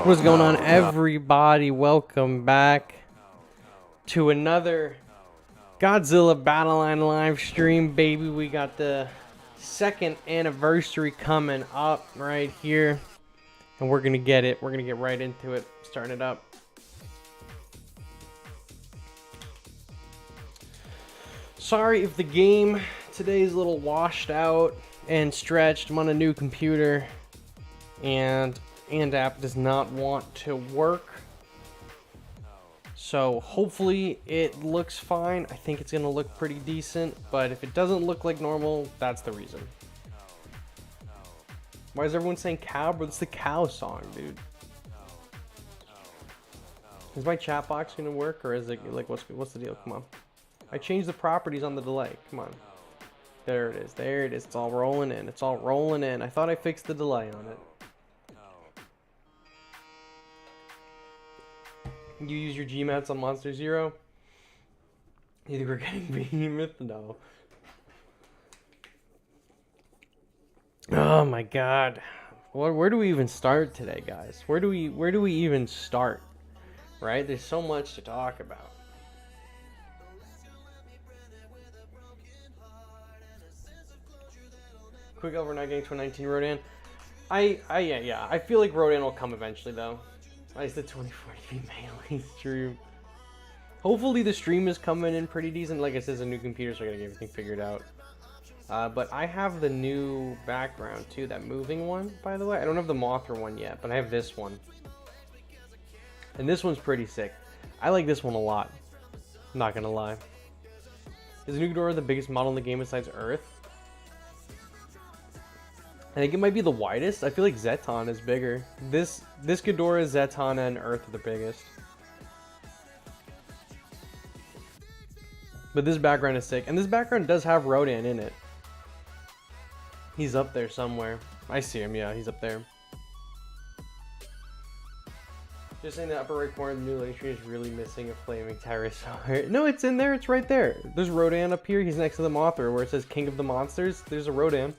What's going on, everybody? Welcome back to another Godzilla Battle Line live stream, baby. We got the second anniversary coming up right here, and we're gonna get it. We're gonna get right into it, starting it up. Sorry if the game today is a little washed out and stretched. I'm on a new computer, and app does not want to work, so hopefully it looks fine. I think it's gonna look pretty decent, but if it doesn't look like normal, that's the reason. Why is everyone saying cow, bro? It's the cow song, dude. Is my chat box gonna work, or is it like what's the deal? Come on, I changed the properties on the delay. Come on, there it is. There it is. It's all rolling in. It's all rolling in. I thought I fixed the delay on it. You use your GMATs on Monster Zero? You think we're getting behemoth? No. Oh my god. Where do we even start today, guys? Where do we even start? Right? There's so much to talk about. Quick over not getting to a 19 Rodan. Yeah. I feel like Rodan will come eventually though. It's the 2040p melee stream. Hopefully the stream is coming in pretty decent. Like I said, it's a new computer, so I gotta get everything figured out. But I have the new background too, that moving one, by the way. I don't have the Mothra one yet, but I have this one. And this one's pretty sick. I like this one a lot. I'm not gonna lie. Is the new Ghidorah the biggest model in the game besides Earth? I think it might be the widest. I feel like Zeton is bigger. This Ghidorah, Zeton, and Earth are the biggest. But this background is sick. And this background does have Rodan in it. He's up there somewhere. I see him, yeah, he's up there. Just saying the upper right corner of the new lake tree is really missing a flaming pterosaur. No, it's in there. It's right there. There's Rodan up here. He's next to the Mothra where it says King of the Monsters. There's a Rodan.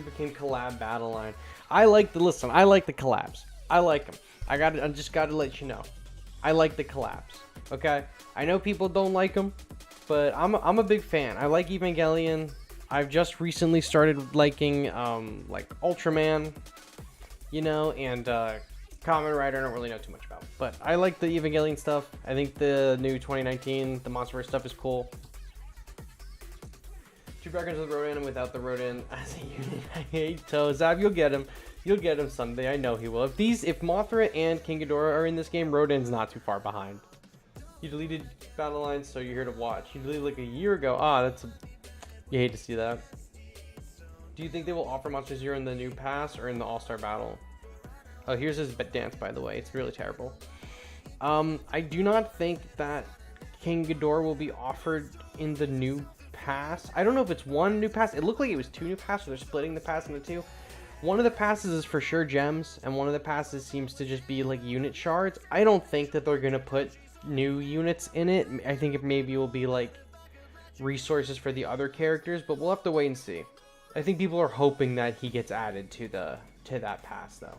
Became collab battle line. I like the collabs. I like them. I just gotta let you know. I like the collabs. Okay. I know people don't like them, but I'm a big fan. I like Evangelion. I've just recently started liking like Ultraman, you know, and Kamen Rider. I don't really know too much about, but I like the Evangelion stuff. I think the new 2019 the Monsterverse stuff is cool. Two backgrounds with Rodan and without the Rodan as a unit. I hate Toho. Zab, you'll get him. You'll get him someday. I know he will. If Mothra and King Ghidorah are in this game, Rodan's not too far behind. You deleted Battle Line, so you're here to watch. You deleted like a year ago. You hate to see that. Do you think they will offer Monster Zero in the new pass or in the All-Star Battle? Oh, here's his dance, by the way. It's really terrible. I do not think that King Ghidorah will be offered in the new pass. I don't know if it's one new pass. It looked like it was two new passes. They're splitting the pass into two. One of the passes is for sure gems, and one of the passes seems to just be like unit shards. I don't think that they're gonna put new units in it. I think it maybe will be like resources for the other characters, but we'll have to wait and see. I think people are hoping that he gets added to that pass though.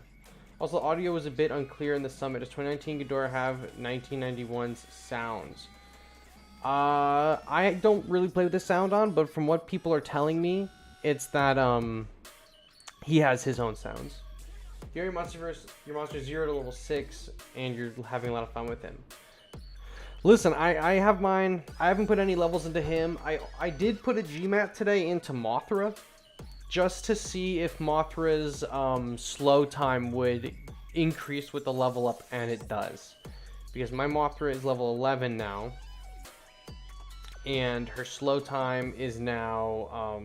Also, audio was a bit unclear in the summit. Does 2019 Ghidorah have 1991's sounds? I don't really play with the sound on, but from what people are telling me, it's that he has his own sounds. You're your Monster Zero to level 6, and you're having a lot of fun with him. Listen, I have mine. I haven't put any levels into him. I did put a GMAT today into Mothra. just to see if Mothra's slow time would increase with the level up, and it does. Because my Mothra is level 11 now, and her slow time is now,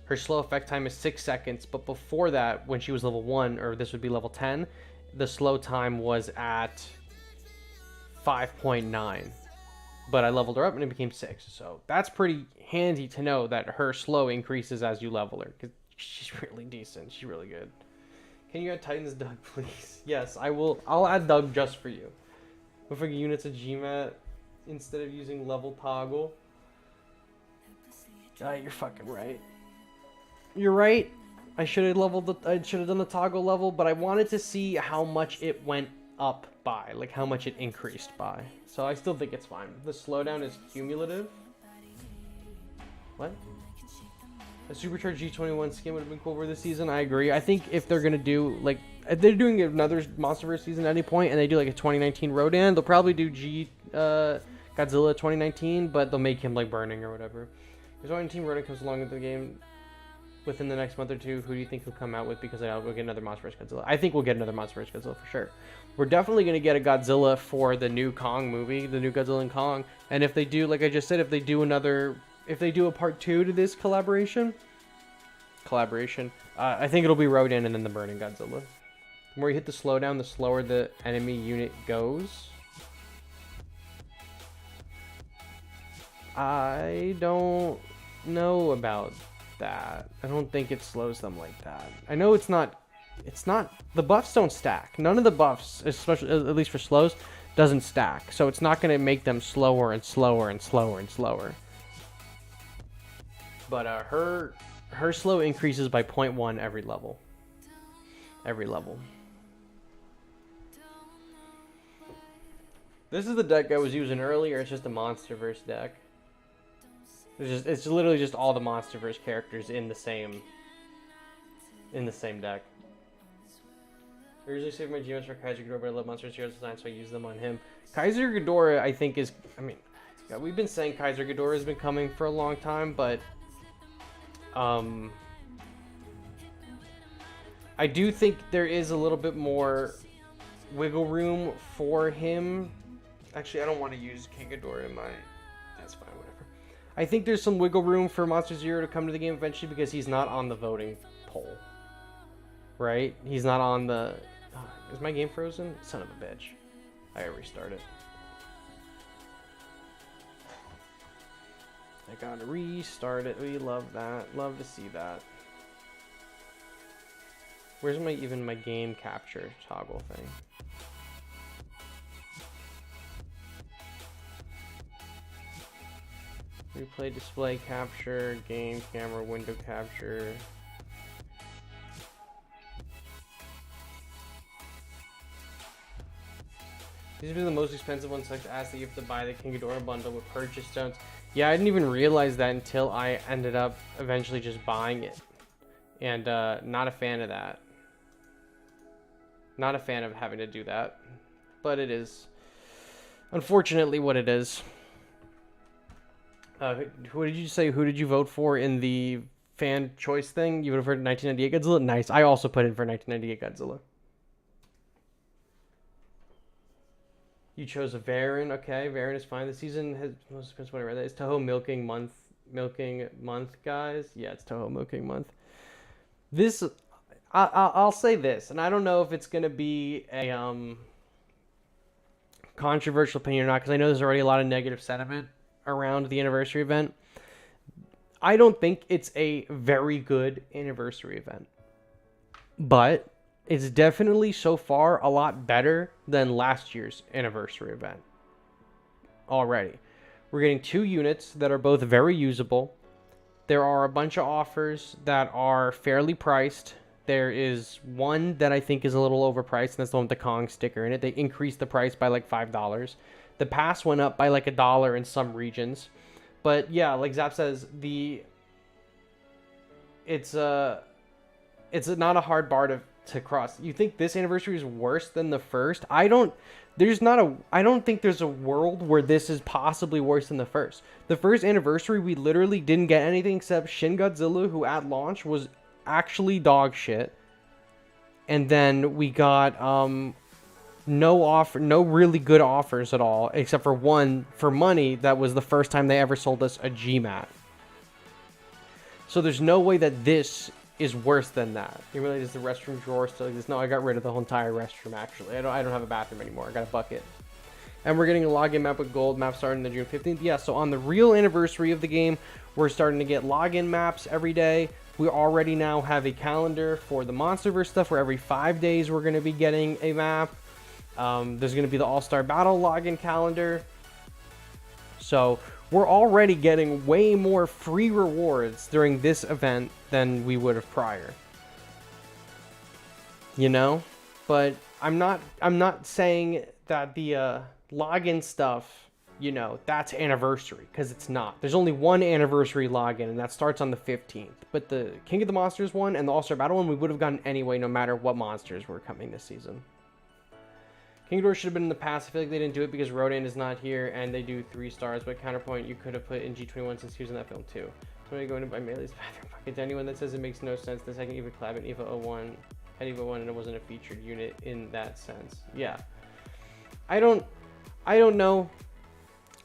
her slow effect time is 6 seconds, but before that, when she was level 1, or this would be level 10, the slow time was at 5.9. But I leveled her up and it became 6. So that's pretty handy to know that her slow increases as you level her, because she's really decent. She's really good. Can you add Titans Doug, please? Yes, I will. I'll add Doug just for you. With like units of GMAT instead of using level toggle. You're fucking right. You're right. I should have done the toggle level, but I wanted to see how much it went up by, like how much it increased by. So I still think it's fine. The slowdown is cumulative. What? A supercharged G21 skin would have been cool for this season. I agree. I think if they're gonna do like, if they're doing another Monsterverse season at any point and they do like a 2019 Rodan, they'll probably do Godzilla 2019, but they'll make him like burning or whatever. Because when Team Rodan comes along with the game within the next month or two, who do you think he'll come out with? Because I'll go get another Monsterverse Godzilla. I think we'll get another Monsterverse Godzilla for sure. We're definitely going to get a Godzilla for the new Kong movie, the new Godzilla and Kong. And if they do, like I just said, if they do a part 2 to this collaboration, I think it'll be Rodan and then the burning Godzilla. The more you hit the slowdown, the slower the enemy unit goes. I don't know about that. I don't think it slows them like that. I know it's not, the buffs don't stack. None of the buffs, especially at least for slows, doesn't stack. So it's not going to make them slower and slower and slower and slower. But her slow increases by 0.1 every level. Every level. This is the deck I was using earlier. It's just a Monsterverse deck. It's literally just all the Monsterverse characters in the same deck. I usually save my GMs for Kaiser Ghidorah, but I love Monsterverse Heroes design, so I use them on him. Kaiser Ghidorah, I think, is... I mean, yeah, we've been saying Kaiser Ghidorah has been coming for a long time, but... I do think there is a little bit more wiggle room for him. Actually, I don't want to use King Ghidorah in my... That's fine, whatever. I think there's some wiggle room for Monster Zero to come to the game eventually because he's not on the voting poll. Right? He's not on the... Oh, is my game frozen? Son of a bitch. I gotta restart it. I gotta restart it. We love that. Love to see that. Where's my game capture toggle thing? Replay display capture, game camera window capture. These are the most expensive ones, like to ask that you have to buy the King Ghidorah bundle with purchase stones. Yeah, I didn't even realize that until I ended up eventually just buying it. And not a fan of that. Not a fan of having to do that. But it is unfortunately what it is. Who did you say? Who did you vote for in the fan choice thing? You voted for 1998 Godzilla? Nice. I also put in for 1998 Godzilla. You chose a Varan. Okay, Varan is fine. The season has most expensive when I read that. Is Toho milking month, guys? Yeah, it's Toho milking month. This, I'll say this, and I don't know if it's gonna be a controversial opinion or not, because I know there's already a lot of negative sentiment around the anniversary event. I don't think it's a very good anniversary event, but it's definitely so far a lot better than last year's anniversary event. Already, we're getting 2 units that are both very usable. There are a bunch of offers that are fairly priced. There is one that I think is a little overpriced, and that's the one with the Kong sticker in it. They increased the price by like $5. The pass went up by like $1 in some regions. But yeah, like Zap says, it's not a hard bar to cross. You think this anniversary is worse than the first? I don't think there's a world where this is possibly worse than the first. The first anniversary, we literally didn't get anything except Shin Godzilla, who at launch was actually dog shit. And then we got no really good offers at all, except for one for money. That was the first time they ever sold us a GMAT. So there's no way that this is worse than that. You really, is the restroom drawer still like this? No, I got rid of the whole entire restroom actually. I don't have a bathroom anymore. I got a bucket. And we're getting a login map with gold map starting on June 15th. Yeah, so on the real anniversary of the game, we're starting to get login maps every day. We already now have a calendar for the Monsterverse stuff where every 5 days we're going to be getting a map. There's going to be the All-Star Battle login calendar. So we're already getting way more free rewards during this event than we would have prior. You know? But I'm not saying that the login stuff, you know, that's anniversary, because it's not. There's only one anniversary login, and that starts on the 15th. But the King of the Monsters one and the All-Star Battle one, we would have gotten anyway, no matter what monsters were coming this season. Ghidorah should have been in the past. I feel like they didn't do it because Rodan is not here, and they do 3 stars. But counterpoint, you could have put in G21 since he was in that film too. So when you go into buy Melee's bathroom bucket, to anyone that says it makes no sense, the second EVA collab in EVA 01 had EVA 1 and it wasn't a featured unit in that sense. Yeah, I don't know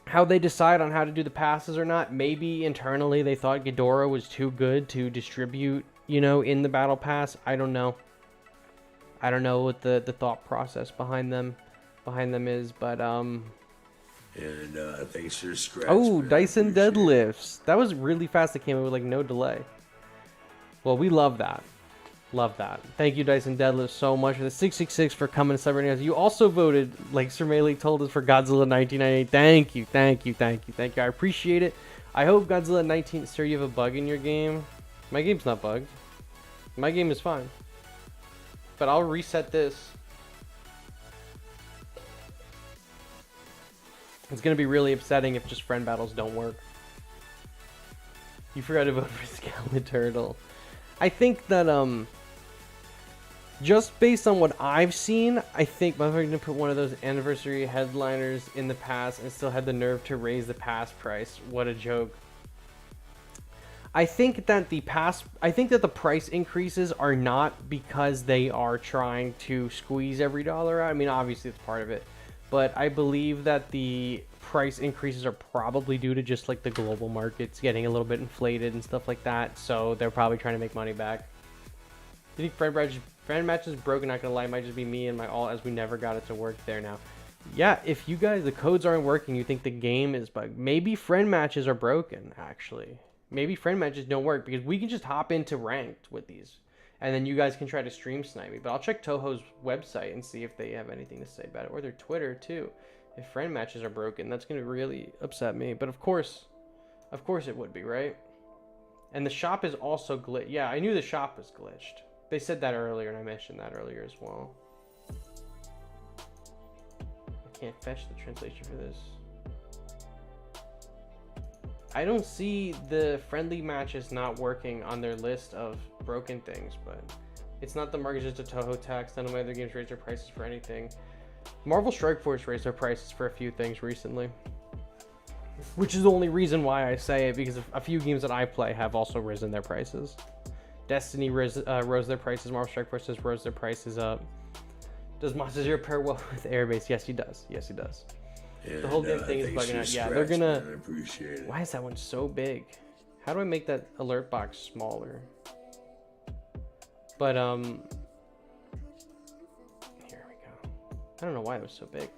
how they decide on how to do the passes or not. Maybe internally they thought Ghidorah was too good to distribute, you know, in the battle pass. I don't know. I don't know what the thought process behind them is, but thanks for your scratch. Oh, man. Dyson deadlifts. That was really fast. It came in with like no delay. Well, we love that. Love that. Thank you, Dyson Deadlift, so much for the 666 for coming and celebrating us. You also voted, like Sir Melee told us, for Godzilla 1998. Thank you, thank you, thank you, thank you. I appreciate it. I hope Godzilla 19... Sir, you have a bug in your game? My game's not bugged. My game is fine. But I'll reset this. It's going to be really upsetting if just friend battles don't work. You forgot to vote for Skeleton Turtle. I think that, just based on what I've seen, I think motherfucker gonna put one of those anniversary headliners in the pass and still had the nerve to raise the pass price. What a joke. I think that the price increases are not because they are trying to squeeze every dollar out. I mean, obviously it's part of it, but I believe that the price increases are probably due to just like the global markets getting a little bit inflated and stuff like that. So they're probably trying to make money back. Do you think friend match is broken? Not gonna lie, it might just be me and my alt, as we never got it to work there now. Yeah, if you guys, the codes aren't working, you think the game is bugged. Maybe friend matches are broken, actually. Maybe friend matches don't work, because we can just hop into ranked with these, and then you guys can try to stream snipe me. But I'll check Toho's website and see if they have anything to say about it, or their Twitter too. If friend matches are broken, that's gonna really upset me. But of course it would be, right? And the shop is also glitched. Yeah, I knew the shop was glitched. They said that earlier, and I mentioned that earlier as well. I can't fetch the translation for this. I don't see the friendly matches not working on their list of broken things, but it's not the market, just a Toho tax. None of my other games raised their prices for anything. Marvel Strike Force raised their prices for a few things recently, which is the only reason why I say it, because a few games that I play have also risen their prices. Destiny rose their prices. Marvel Strike Force has rose their prices up. Does Monster Zero pair well with Airbase? Yes, he does. Yes, he does. And, the whole damn thing is bugging out. Yeah, they're gonna... Man, I appreciate it. Why is that one so big? How do I make that alert box smaller? But, here we go. I don't know why it was so big.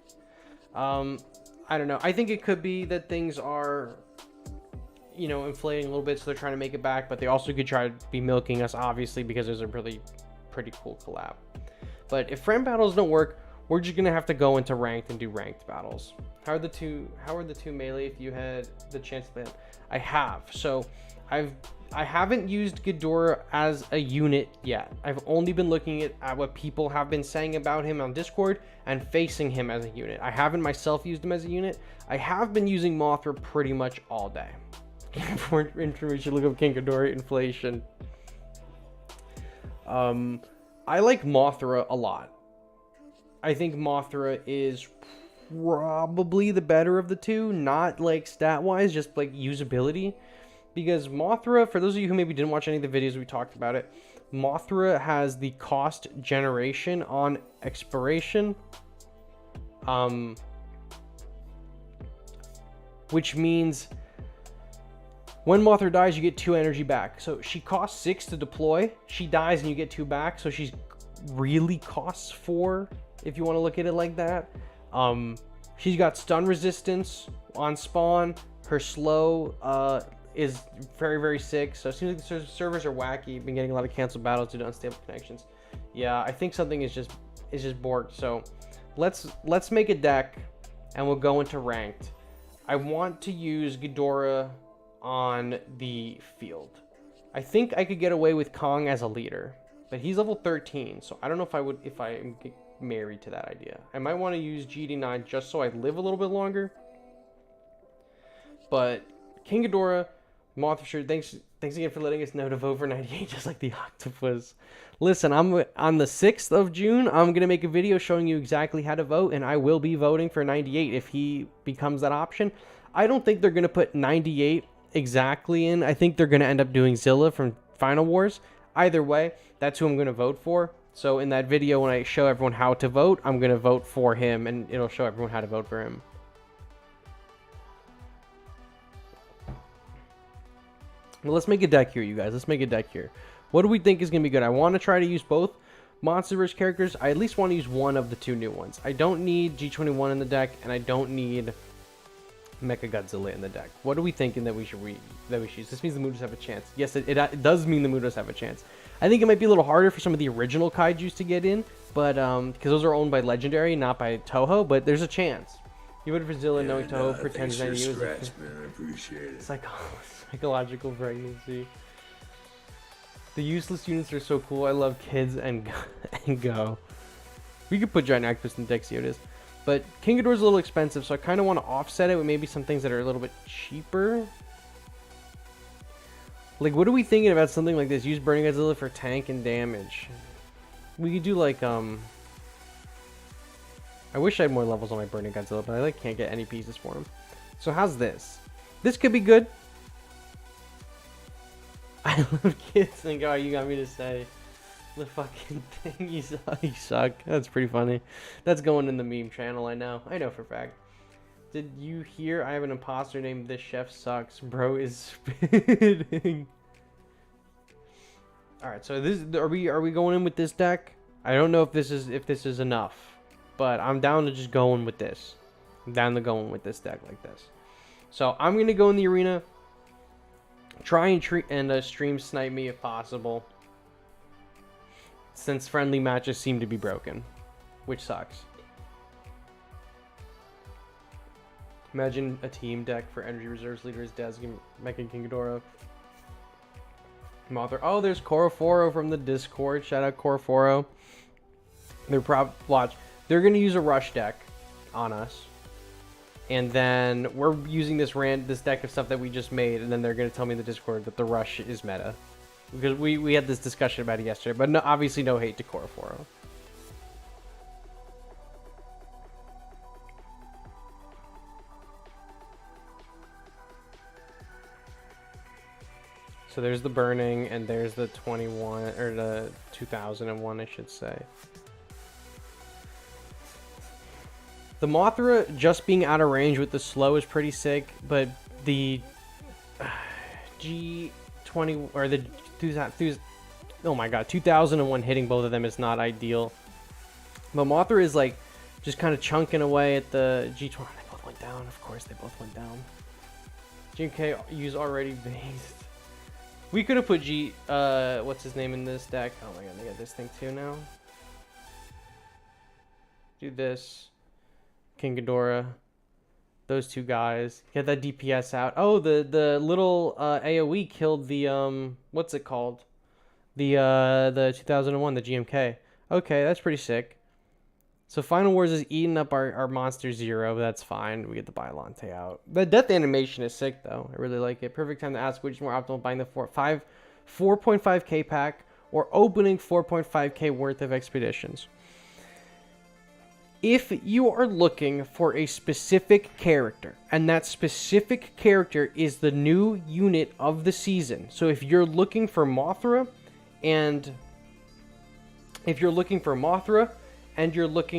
I don't know. I think it could be that things are, you know, inflating a little bit, so they're trying to make it back, but they also could try to be milking us, obviously, because there's a really pretty cool collab. But if friend battles don't work, we're just gonna have to go into ranked and do ranked battles. How are the two Melee if you had the chance to play them? I have. So I haven't used Ghidorah as a unit yet. I've only been looking at what people have been saying about him on Discord and facing him as a unit. I haven't myself used him as a unit. I have been using Mothra pretty much all day. For information, look up King Ghidorah inflation. I like Mothra a lot. I think Mothra is probably the better of the two, not like stat-wise, just like usability. Because Mothra, for those of you who maybe didn't watch any of the videos we talked about it, Mothra has the cost generation on expiration, which means when Mothra dies, you get 2 energy back. So she costs 6 to deploy. She dies and you get 2 back. So she's really costs 4 if you want to look at it like that. She's got stun resistance on spawn. Her slow is very, very sick. So it seems like the servers are wacky. Been getting a lot of canceled battles due to unstable connections. Yeah, I think something is just borked. So let's make a deck and we'll go into ranked. I want to use Ghidorah on the field. I think I could get away with Kong as a leader, but he's level 13, so I don't know if I am married to that idea. I might want to use GD9 just so I live a little bit longer. But King Ghidorah, Mothra, thanks again for letting us know to vote for 98, just like the octopus. Listen, I'm on the 6th of June. I'm gonna make a video showing you exactly how to vote, and I will be voting for 98 if he becomes that option. I don't think they're gonna put 98 exactly in. I think they're gonna end up doing Zilla from Final Wars. Either way, that's who I'm gonna vote for. So in that video, when I show everyone how to vote, I'm gonna vote for him, and it'll show everyone how to vote for him. Well, let's make a deck here, you guys. Let's make a deck here. What do we think is going to be good? I want to try to use both Monsterverse characters. I at least want to use one of the 2 new ones. I don't need G21 in the deck, and I don't need Mechagodzilla in the deck. What are we thinking that we should use? This means the Mudos have a chance. Yes, it does mean the Mudos have a chance. I think it might be a little harder for some of the original Kaijus to get in, but because those are owned by Legendary, not by Toho, but there's a chance. You voted for Zilla knowing Toho pretends 90 years. Man, I appreciate it. Psychological pregnancy. The useless units are so cool. I love kids and go. We could put Giant Octopus in Dexiotis. But King Ghidorah's a little expensive, so I kind of want to offset it with maybe some things that are a little bit cheaper. Like, what are we thinking about something like this? Use Burning Godzilla for tank and damage. We could do like, I wish I had more levels on my Burning Godzilla, but I like can't get any pieces for him. So how's this? This could be good. I love kids and go, you got me to say the fucking thing. You suck. That's pretty funny. That's going in the meme channel, I know for a fact. Did you hear I have an imposter named This Chef Sucks? Bro is spitting. Alright, so this are we going in with this deck? I don't know if this is enough, but I'm down to just going with this. I'm down to going with this deck like this. So I'm gonna go in the arena. Try and stream snipe me if possible, since friendly matches seem to be broken, which sucks. Imagine a team deck for energy reserves leaders, Dez, Mecha King Ghidorah, Mothra. Oh, there's Coroforo from the Discord. Shout out Coroforo. They're gonna use a rush deck on us. And then we're using this deck of stuff that we just made, and then they're going to tell me in the Discord that the rush is meta. Because we had this discussion about it yesterday, but no, obviously no hate to Coroforo. So there's the Burning, and there's the 21, or the 2001, I should say. The Mothra just being out of range with the slow is pretty sick, but the G20 or the 2001 hitting both of them is not ideal. But Mothra is like just kind of chunking away at the G20. They both went down. Of course, they both went down. GK use already based. We could have put what's his name in this deck? Oh my god, they got this thing too now. Do this. King Ghidorah, those 2 guys, get that DPS out. Oh, the little AoE killed the what's it called? The 2001, the GMK. Okay, that's pretty sick. So Final Wars is eating up our Monster Zero. That's fine. We get the Bylante out. The death animation is sick though. I really like it. Perfect time to ask which is more optimal, buying the 4.5k pack or opening 4.5k worth of expeditions. If you are looking for a specific character, and that specific character is the new unit of the season, so if you're looking for Mothra, and you're looking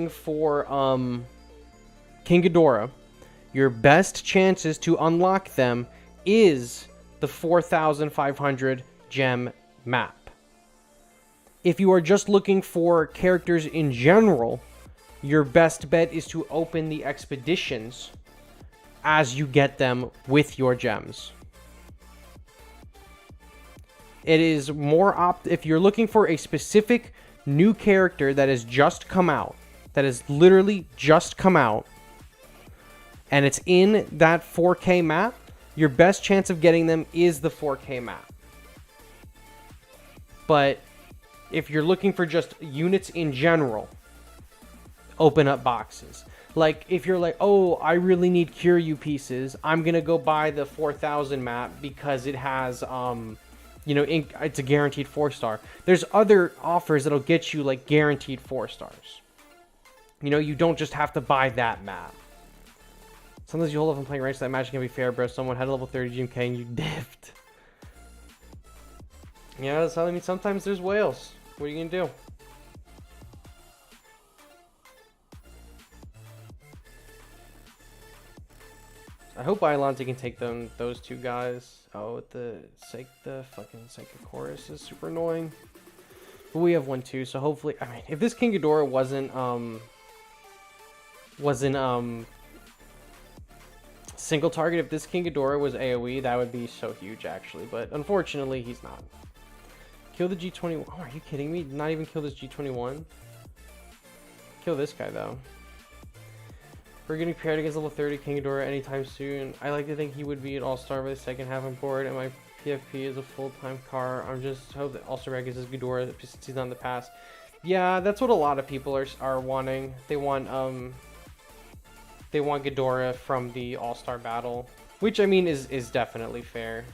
for King Ghidorah, your best chances to unlock them is the 4,500 gem map. If you are just looking for characters in general, your best bet is to open the expeditions as you get them with your gems. It is more if you're looking for a specific new character that has just come out, that has literally just come out, and it's in that 4K map, your best chance of getting them is the 4K map. But if you're looking for just units in general, open up boxes. Like, if you're like, oh, I really need Kiryu pieces, I'm gonna go buy the 4,000 map because it has, you know, it's a guaranteed 4-star. There's other offers that'll get you, like, guaranteed 4 stars. You know, you don't just have to buy that map. Sometimes you hold up and playing ranked, so that match can be fair, bro. Someone had a level 30 GMK and you dipped. Yeah, that's how I mean. Sometimes there's whales. What are you gonna do? I hope Bylante can take those two guys. Oh, the fucking Psychochorus is super annoying. But we have one too, so hopefully, I mean, if this King Ghidorah wasn't single target, if this King Ghidorah was AoE, that would be so huge actually, but unfortunately he's not. Kill the G21. Oh, are you kidding me? Not even kill this G21? Kill this guy though. We're getting paired against level 30 King Ghidorah anytime soon. I like to think he would be an all-star by the second half on board, and my PFP is a full-time car. I'm just hope that all-star rank is as Ghidorah since he's not in the past. Yeah, that's what a lot of people are wanting. They want Ghidorah from the all-star battle, which I mean is definitely fair.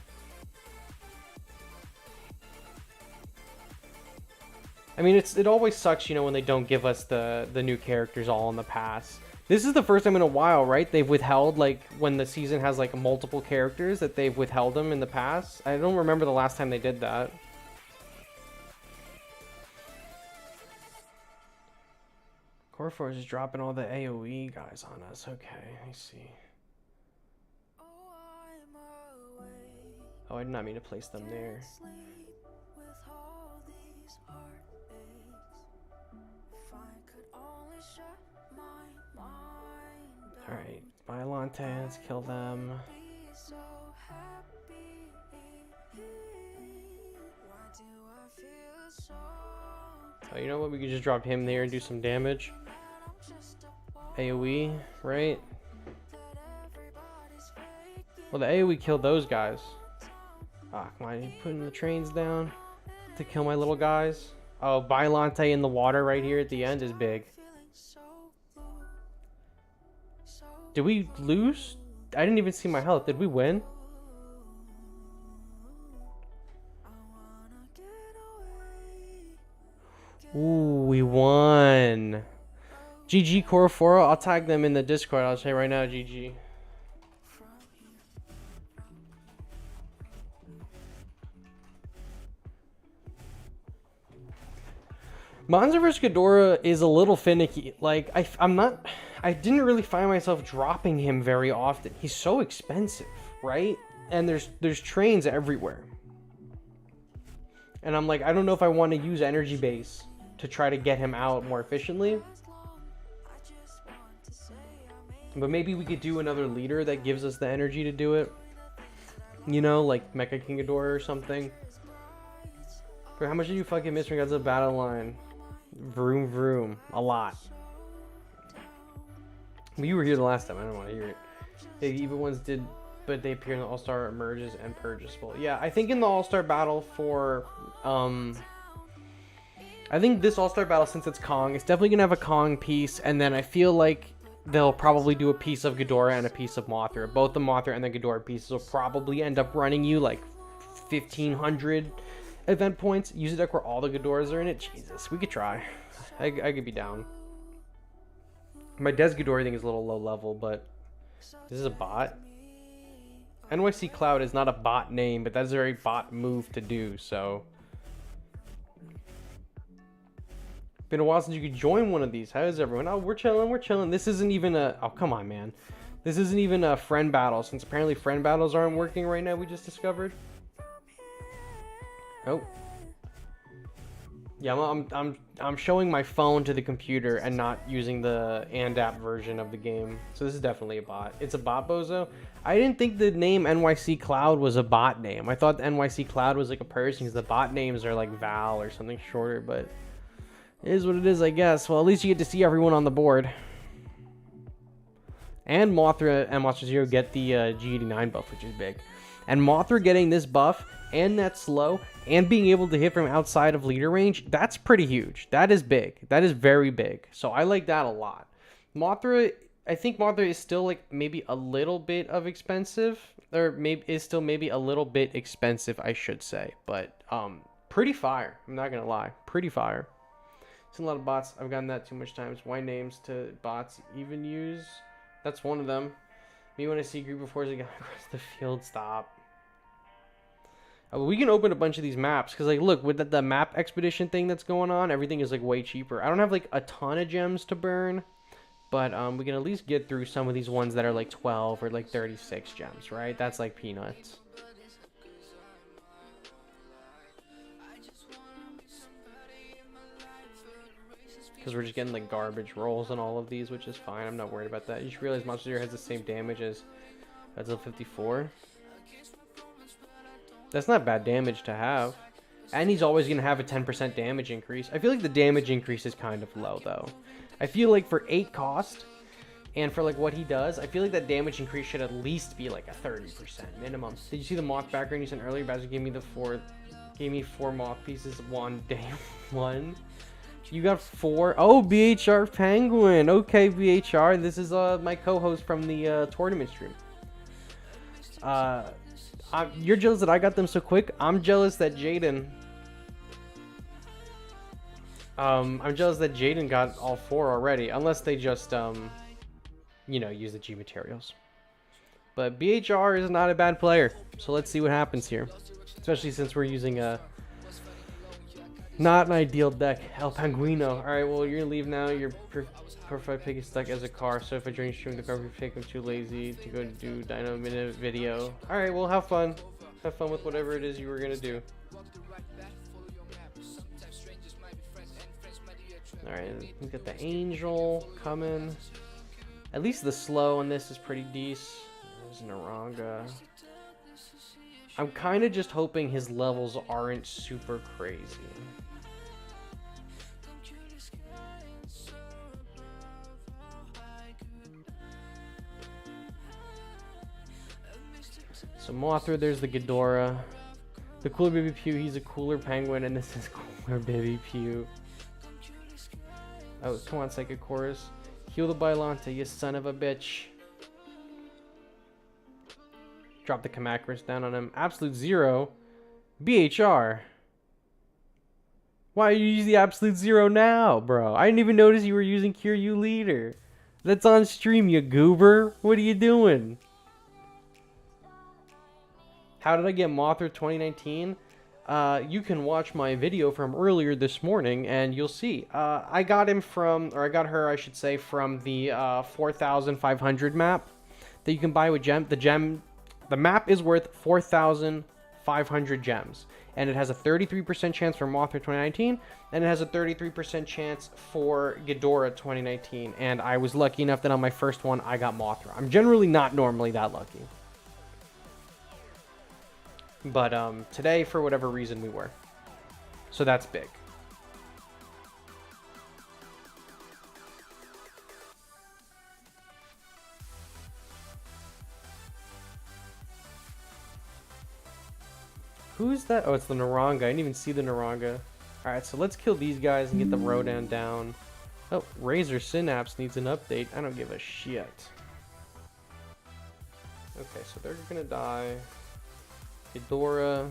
I mean, it always sucks, you know, when they don't give us the new characters all in the pass. This is the first time in a while, right? They've withheld, like, when the season has, like, multiple characters, that they've withheld them in the past. I don't remember the last time they did that. Core Force is dropping all the AoE guys on us. Okay, I see. Oh, I did not mean to place them there. Alright, Bylante, let's kill them. Oh, you know what? We could just drop him there and do some damage. AoE, right? Well, the AoE killed those guys. Ah, come on, you putting the trains down to kill my little guys. Oh, Bylante in the water right here at the end is big. Did we lose? I didn't even see my health. Did we win? Ooh, we won. GG Coroforo. I'll tag them in the Discord. I'll say right now, GG. Monsterverse Ghidorah is a little finicky. Like, I didn't really find myself dropping him very often. He's so expensive, right? And there's trains everywhere. And I'm like, I don't know if I want to use energy base to try to get him out more efficiently. But maybe we could do another leader that gives us the energy to do it. You know, like Mecha King Ghidorah or something. Bro, how much did you fucking miss from Godzilla Battle Line? Vroom vroom. A lot. You were here the last time. I don't want to hear it. The evil ones did, but they appear in the All-Star Emerges and Purchasable. Yeah, I think in the All-Star Battle for... I think this All-Star Battle, since it's Kong, it's definitely going to have a Kong piece, and then I feel like they'll probably do a piece of Ghidorah and a piece of Mothra. Both the Mothra and the Ghidorah pieces will probably end up running you like 1,500 event points. Use a deck where all the Ghidorahs are in it. Jesus, we could try. I could be down. My Ghidorah thing is a little low level, but this is a bot. NYC Cloud is not a bot name, but that's a very bot move to do, so. Been a while since you could join one of these. How is everyone? Oh, we're chilling, we're chilling. This isn't even a, oh, come on, man. This isn't even a friend battle, since apparently friend battles aren't working right now, we just discovered. Oh. Yeah, I'm showing my phone to the computer and not using the ANDApp version of the game. So this is definitely a bot. It's a bot, bozo. I didn't think the name NYC Cloud was a bot name. I thought the NYC Cloud was like a person, because the bot names are like Val or something shorter, but it is what it is, I guess. Well, at least you get to see everyone on the board. And Mothra and Monster Zero get the G89 buff, which is big. And Mothra getting this buff and that slow and being able to hit from outside of leader range, that's pretty huge. That is big. That is very big. So I like that a lot. Mothra, I think Mothra is still like maybe a little bit of expensive, or maybe is still maybe a little bit expensive, I should say. But pretty fire. I'm not gonna lie, pretty fire. It's a lot of bots. I've gotten that too much times. Why names to bots even use? That's one of them. Me when I see a group of fours again across the field, stop. We can open a bunch of these maps, because like look, with the map expedition thing that's going on, everything is like way cheaper. I don't have like a ton of gems to burn, but we can at least get through some of these ones that are like 12 or like 36 gems, right? That's like peanuts. Because we're just getting like garbage rolls on all of these, which is fine. I'm not worried about that. You should realize Monster Zero has the same damage as Godzilla 54. That's not bad damage to have. And he's always going to have a 10% damage increase. I feel like the damage increase is kind of low, though. I feel like for 8 cost, and for like what he does, I feel like that damage increase should at least be like a 30% minimum. Did you see the moth background you sent earlier? Bowser gave me 4 moth pieces one day one. You got 4. Oh, BHR Penguin. Okay, BHR. This is my co-host from the tournament stream. You're jealous that I got them so quick. I'm jealous that Jaden. I'm jealous that Jaden got all 4 already, unless they just you know, use the G materials. But BHR is not a bad player, so let's see what happens here. Especially since we're using a not an ideal deck. El Penguino. Alright, well, you're gonna leave now. Your profile pick is stuck as a car, so if I join stream the car pick, I'm too lazy to go do Dino Minute video. Alright, well, have fun. Have fun with whatever it is you were gonna do. Alright, we got the Angel coming. At least the slow on this is pretty decent. There's Naranga. I'm kind of just hoping his levels aren't super crazy. So Mothra, there's the Ghidorah. The cooler Baby Pew, he's a cooler penguin, and this is cooler Baby Pew. Oh, come on, Psychic Chorus. Heal the Bylanta, you son of a bitch. Drop the Kamakaris down on him. Absolute Zero. BHR. Why are you using the Absolute Zero now, bro? I didn't even notice you were using Cure You Leader. That's on stream, you goober. What are you doing? How did I get Mothra 2019? You can watch my video from earlier this morning and you'll see. I got him from, or I got her, I should say, from the 4,500 map that you can buy with gem. The map is worth 4,500 gems, and it has a 33% chance for Mothra 2019, and it has a 33% chance for Ghidorah 2019. And I was lucky enough that on my first one I got Mothra. I'm generally not normally that lucky. But today, for whatever reason, we were. So that's big. Who's that? Oh, it's the Naranga. I didn't even see the Naranga. Alright, so let's kill these guys and get the Rodan down. Oh, Razor Synapse needs an update. I don't give a shit. Okay, so they're gonna die. Ghidorah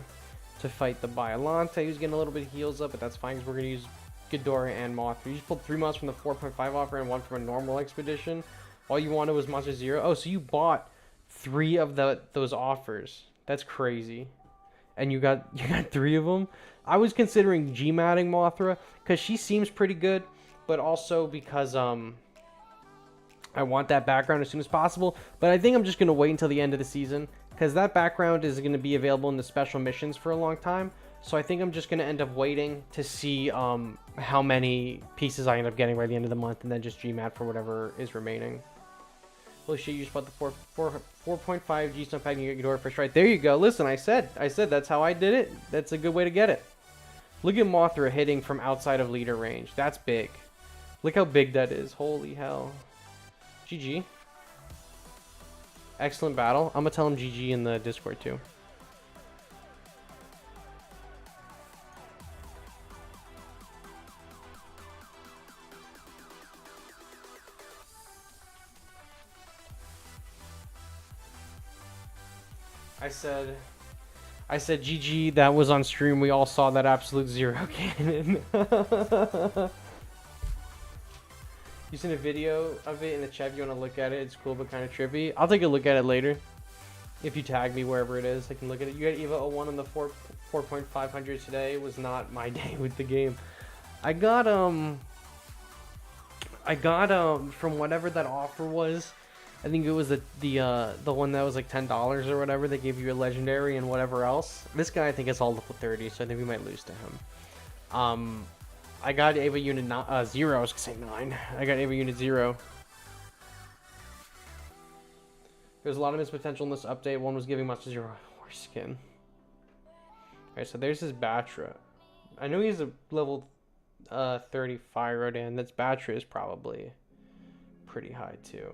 to fight the Bylanta, who's getting a little bit of heals up, but that's fine because we're going to use Ghidorah and Mothra. You just pulled 3 months from the 4.5 offer and 1 from a normal expedition. All you wanted was Monster Zero. Oh, so you bought 3 of those offers. That's crazy. And you got 3 of them. I was considering G-matting Mothra because she seems pretty good, but also because I want that background as soon as possible. But I think I'm just gonna wait until the end of the season because that background is gonna be available in the special missions for a long time. So I think I'm just going to end up waiting to see how many pieces I end up getting by the end of the month, and then just GMAT for whatever is remaining. Holy shit, you just bought the 4.5 G-Stump pack and you get Ghidorah first right. There you go. Listen, I said that's how I did it. That's a good way to get it. Look at Mothra hitting from outside of leader range. That's big. Look how big that is. Holy hell. GG. Excellent battle. I'm going to tell him GG in the Discord too. I said GG, that was on stream. We all saw that absolute zero cannon. You sent a video of it in the chat if you want to look at it. It's cool but kind of trippy. I'll take a look at it later. If you tag me wherever it is, I can look at it. You got EVA 01 on the 4.500 today. It was not my day with the game. I got from whatever that offer was. I think it was the one that was like $10 or whatever. They gave you a legendary and whatever else. This guy I think is all level 30, so I think we might lose to him. I got Ava Unit 0. I was gonna say 9. I got Ava Unit 0. There's a lot of missed potential in this update. One was giving Monster Zero horse skin. Alright, so there's his Batra. I know he's a level 30 Fire Rodan. That's Batra is probably pretty high too.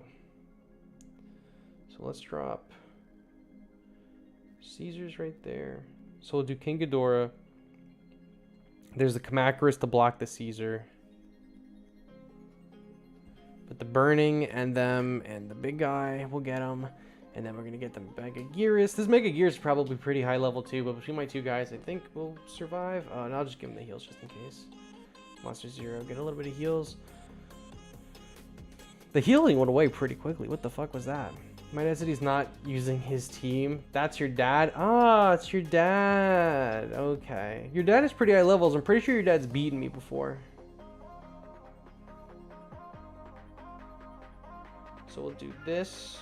So let's drop Caesar's right there. So we'll do King Ghidorah. There's the Kamacuras to block the Caesar. But the Burning and them and the big guy will get them. And then we're going to get the Mechagodzilla. This Mechagodzilla is probably pretty high level too. But between my 2 guys, I think we'll survive. And I'll just give him the heals just in case. Monster Zero, get a little bit of heals. The healing went away pretty quickly. What the fuck was that? My dad said he's not using his team. That's your dad? Ah, it's your dad. Okay. Your dad is pretty high levels. I'm pretty sure your dad's beaten me before. So we'll do this.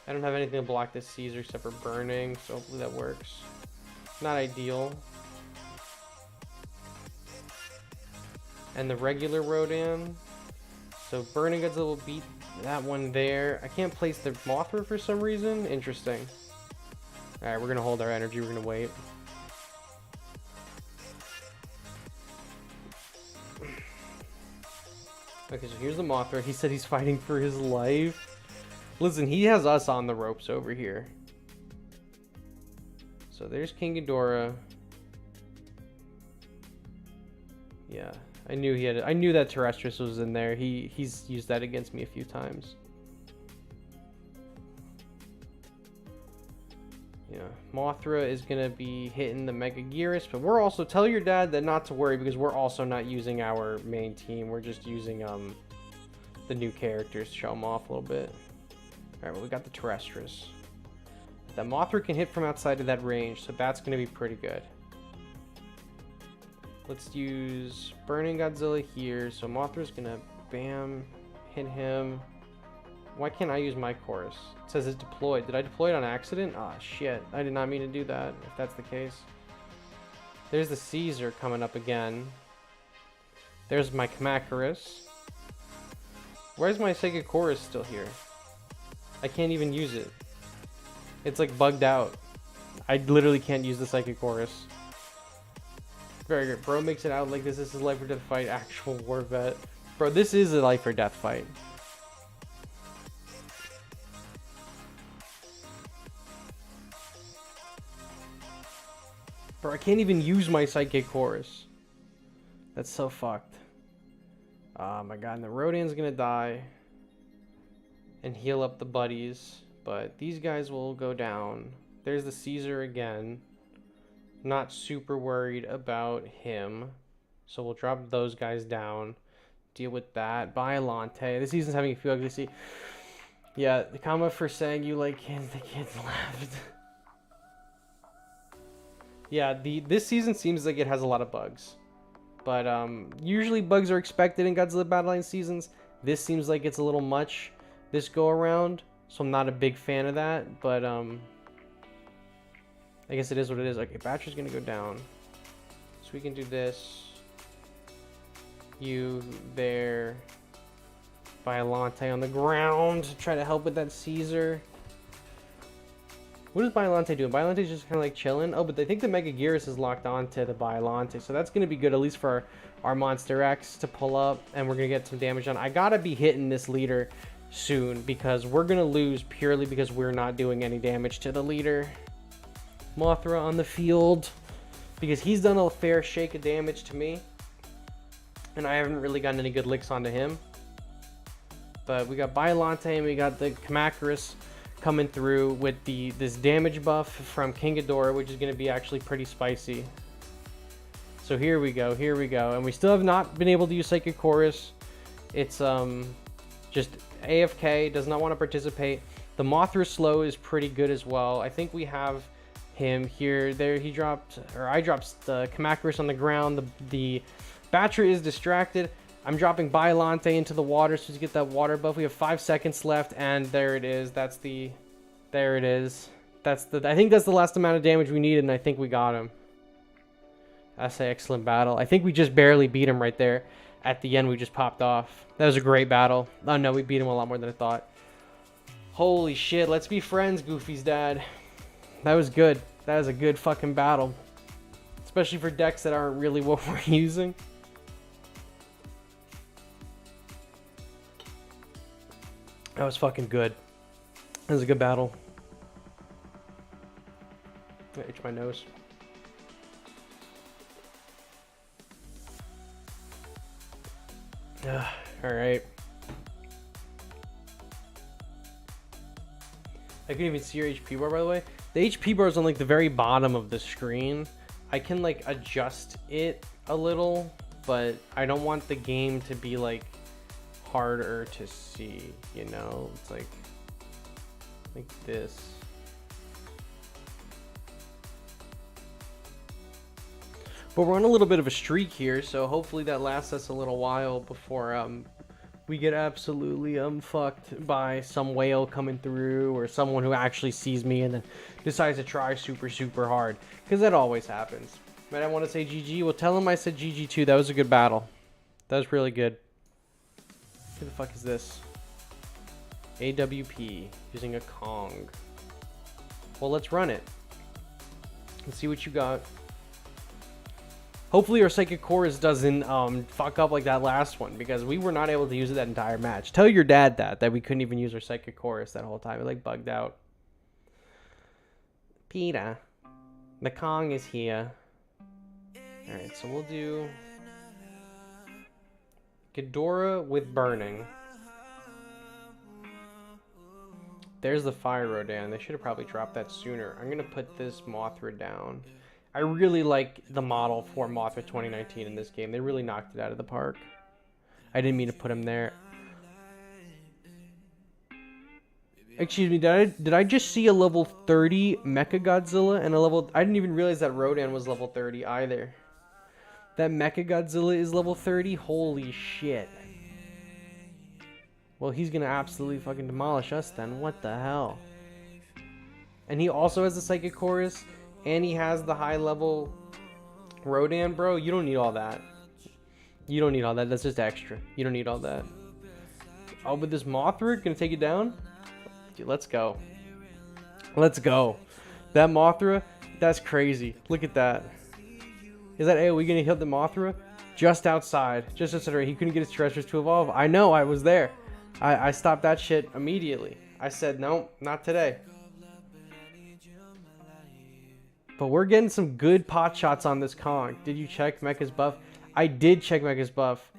I don't have anything to block this Caesar except for Burning, so hopefully that works. Not ideal. And the regular Rodan. So Burning Godzilla will beat that one there. I can't place the Mothra for some reason. Interesting. Alright, we're going to hold our energy. We're going to wait. Okay, so here's the Mothra. He said he's fighting for his life. Listen, he has us on the ropes over here. So there's King Ghidorah. Yeah. I knew he had. I knew that Terrestrius was in there. He's used that against me a few times. Yeah, Mothra is gonna be hitting the Mechagodzilla, but we're also tell your dad that not to worry because we're also not using our main team. We're just using the new characters to show them off a little bit. All right, well we got the Terrestrius. The Mothra can hit from outside of that range, so that's gonna be pretty good. Let's use Burning Godzilla here. So Mothra's gonna bam, hit him. Why can't I use my chorus? It says it's deployed. Did I deploy it on accident? Ah, shit. I did not mean to do that, if that's the case. There's the Caesar coming up again. There's my Kamacuras. Where's my Psychic Chorus still here? I can't even use it. It's like bugged out. I literally can't use the Psychic Chorus. Very good. Bro makes it out like this is a life or death fight. Actual war vet. Bro, this is a life or death fight. Bro, I can't even use my Psychic Chorus. That's so fucked. Oh my god, and the Rodan's gonna die. And heal up the buddies. But these guys will go down. There's the Caesar again. Not super worried about him. So we'll drop those guys down. Deal with that. Biollante. This season's having a few ugly. See, yeah, the comment for saying you like kids, the kids left. Yeah, this season seems like it has a lot of bugs. But usually bugs are expected in Godzilla Battle Line seasons. This seems like it's a little much this go around. So I'm not a big fan of that. But I guess it is what it is. Okay, battery's gonna go down. So we can do this. You there. Biollante on the ground. Try to help with that Caesar. What is Biollante doing? Biollante's just kind of like chilling. Oh, but I think the Mechagodzilla is locked onto the Biollante. So that's going to be good, at least for our Monster X to pull up. And we're going to get some damage on. I got to be hitting this leader soon, because we're going to lose purely because we're not doing any damage to the leader. Mothra on the field, because he's done a fair shake of damage to me. And I haven't really gotten any good licks onto him. But we got Biollante and we got the Kamacuras coming through with this damage buff from King Ghidorah, which is going to be actually pretty spicy. So here we go, and we still have not been able to use Psychic Chorus. It's just AFK, does not want to participate. The Mothra slow is pretty good as well. I think we have him here. There he dropped, or I dropped the Kamacuras on the ground. The Batra is distracted. I'm dropping Biollante into the water so to get that water buff. We have 5 seconds left, and there it is. There it is. I think that's the last amount of damage we needed, and I think we got him. That's an excellent battle. I think we just barely beat him right there. At the end, we just popped off. That was a great battle. Oh no, we beat him a lot more than I thought. Holy shit, let's be friends, Goofy's dad. That was good. That was a good fucking battle. Especially for decks that aren't really what we're using. That was fucking good. That was a good battle. I itch my nose. Alright. I couldn't even see your HP bar, by the way. The HP bar is on like the very bottom of the screen. I can like adjust it a little, but I don't want the game to be like harder to see, you know? It's like this. But we're on a little bit of a streak here, so hopefully that lasts us a little while before we get absolutely fucked by some whale coming through, or someone who actually sees me and then decides to try super hard, because that always happens. But I want to say GG. Well, tell him I said GG too. That was a good battle. That was really good. Who the fuck is this? AWP using a Kong. Well, let's run it. Let's see what you got. Hopefully our Psychic Chorus doesn't fuck up like that last one, because we were not able to use it that entire match. Tell your dad that we couldn't even use our Psychic Chorus that whole time. It like bugged out. Peter. The Kong is here. Alright, so we'll do Ghidorah with Burning. There's the Fire Rodan. They should have probably dropped that sooner. I'm going to put this Mothra down. I really like the model for Mothra 2019 in this game. They really knocked it out of the park. I didn't mean to put him there. Excuse me, did I just see a level 30 Mechagodzilla and a level... I didn't even realize that Rodan was level 30 either. That Mechagodzilla is level 30? Holy shit. Well, he's gonna absolutely fucking demolish us then. What the hell? And he also has the Psychic Chorus, and he has the high level Rodan, bro. You don't need all that. You don't need all that. That's just extra. You don't need all that. Oh, but this Mothra gonna take it down? Dude, let's go. Let's go. That Mothra, that's crazy. Look at that. Is that AoE gonna hit the Mothra? Just outside. Just outside. He couldn't get his treasures to evolve. I know, I was there. I stopped that shit immediately. I said, no, not today. But we're getting some good pot shots on this Kong. Did you check Mecha's buff? I did check Mecha's buff.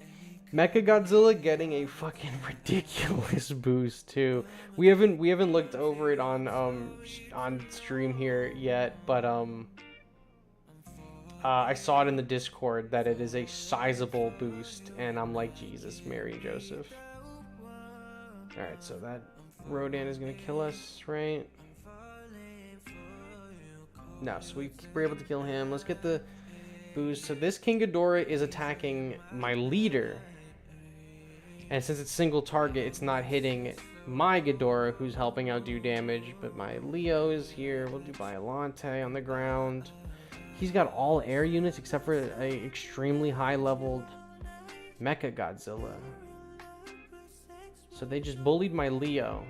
Mechagodzilla getting a fucking ridiculous boost too. We haven't looked over it on stream here yet, but I saw it in the Discord that it is a sizable boost, and I'm like, Jesus, Mary, Joseph. Alright, so that Rodan is going to kill us, right? No, so we were able to kill him. Let's get the boost. So this King Ghidorah is attacking my leader. And since it's single target, it's not hitting my Ghidorah, who's helping out do damage. But my Leo is here. We'll do Biolante on the ground. He's got all air units except for a extremely high leveled Mechagodzilla. So they just bullied my Leo.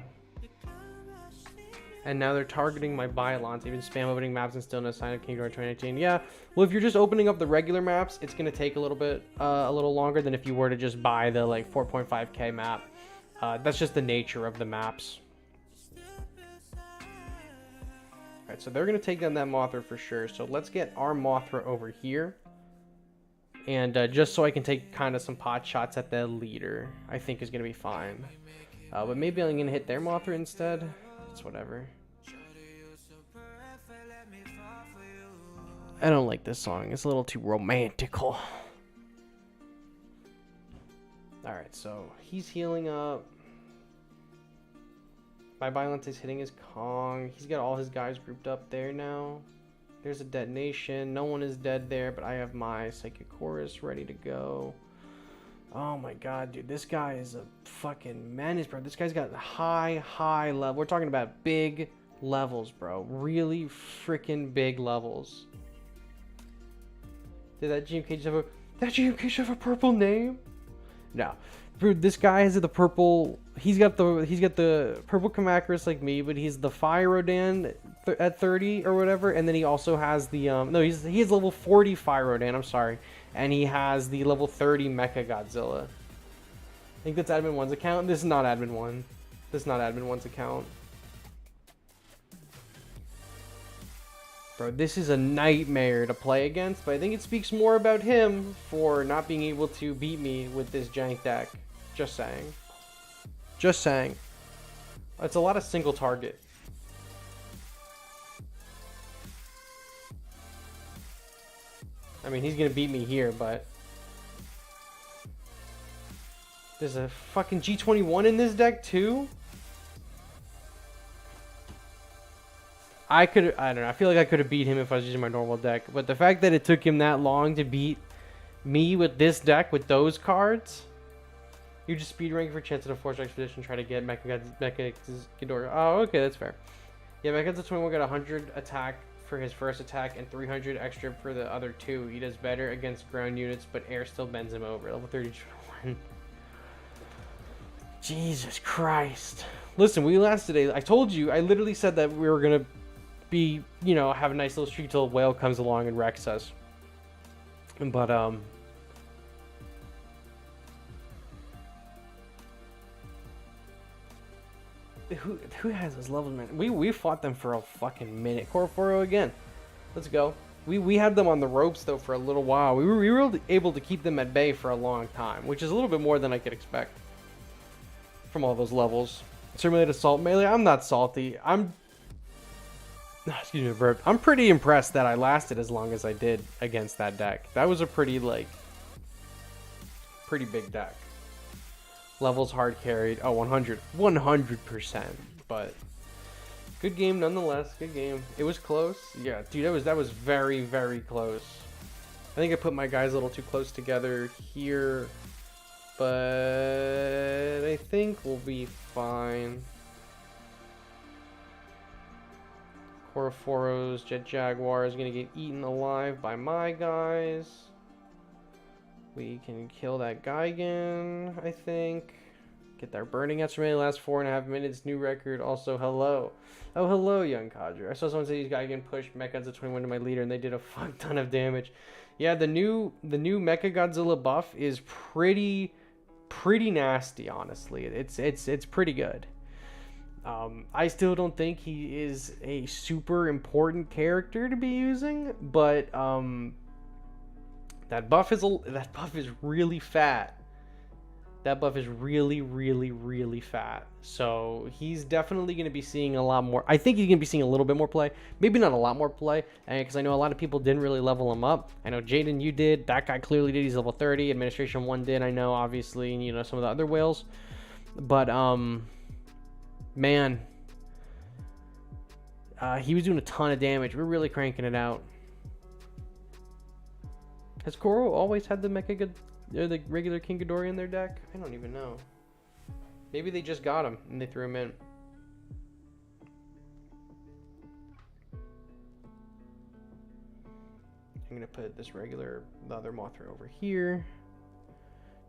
And now they're targeting my Biolante. Even spam opening maps and still no sign of King Ghidorah 2019. Yeah, well, if you're just opening up the regular maps, it's going to take a little longer than if you were to just buy the like 4.5k map. That's just the nature of the maps. Alright, so they're going to take down that Mothra for sure. So let's get our Mothra over here. And just so I can take kind of some pot shots at the leader, I think is going to be fine. But maybe I'm going to hit their Mothra instead. It's whatever. I don't like this song. It's a little too romantical. Alright, so he's healing up. My Violente's hitting his Kong. He's got all his guys grouped up there now. There's a detonation. No one is dead there, but I have my Psychic Chorus ready to go. Oh my god, dude. This guy is a fucking menace, bro. This guy's got high level. We're talking about big levels, bro. Really freaking big levels. Did that GMK just have a purple name? No. Dude, this guy has the purple. He's got the purple Kamacuras like me, but he's the Fire Rodan at 30 or whatever, and then he also has the no, he has level 40 Fire Rodan. I'm sorry, and he has the level 30 Mechagodzilla. I think that's Admin 1's account. This is not Admin 1. This is not Admin 1's account. Bro, this is a nightmare to play against, but I think it speaks more about him for not being able to beat me with this jank deck. Just saying. Just saying. It's a lot of single target. I mean, he's gonna beat me here, but there's a fucking G21 in this deck too? I don't know, I feel like I could have beat him if I was using my normal deck, but the fact that it took him that long to beat me with this deck, with those cards, you're just speed ranking for chance in a 4-star expedition, try to get Ghidorah. Oh, okay, that's fair. Yeah, Mechagodzilla 21 got 100 attack for his first attack and 300 extra for the other two. He does better against ground units, but air still bends him over. Level 31. Jesus Christ. Listen, we lasted I told you, I literally said that we were going to be, you know, have a nice little streak till a whale comes along and wrecks us. But, who has those levels, man? We fought them for a fucking minute. Corforo again. Let's go. We had them on the ropes though for a little while. We were able to keep them at bay for a long time, which is a little bit more than I could expect from all those levels. Simulated assault melee. I'm not salty. Excuse me, burp. I'm pretty impressed that I lasted as long as I did against that deck. That was a pretty big deck. Levels hard carried. Oh, 100%. But good game nonetheless. Good game. It was close. Yeah, dude, that was very, very close. I think I put my guys a little too close together here, but I think we'll be fine. Corforos, Jet Jaguar is gonna get eaten alive by my guys. We can kill that Gigan, I think. Get their burning estimate last 4.5 minutes. New record. Also, hello. Oh, hello, young Cadre. I saw someone say these Gigan pushed Mechagodzilla 21 to my leader, and they did a fuck ton of damage. Yeah, the new Mechagodzilla buff is pretty nasty. Honestly, it's pretty good. I still don't think he is a super important character to be using, but that buff is really fat, That buff is really, really, really fat. So he's definitely going to be seeing a lot more. I think he's going to be seeing a little bit more play. Maybe not a lot more play. Because I know a lot of people didn't really level him up. I know Jaden, you did. That guy clearly did. He's level 30. Administration 1 did, I know, obviously. And, you know, some of the other whales. But, man. He was doing a ton of damage. We're really cranking it out. Has Koro always had the the regular King Ghidorah in their deck? I don't even know. Maybe they just got him and they threw him in. I'm gonna put this the other Mothra over here.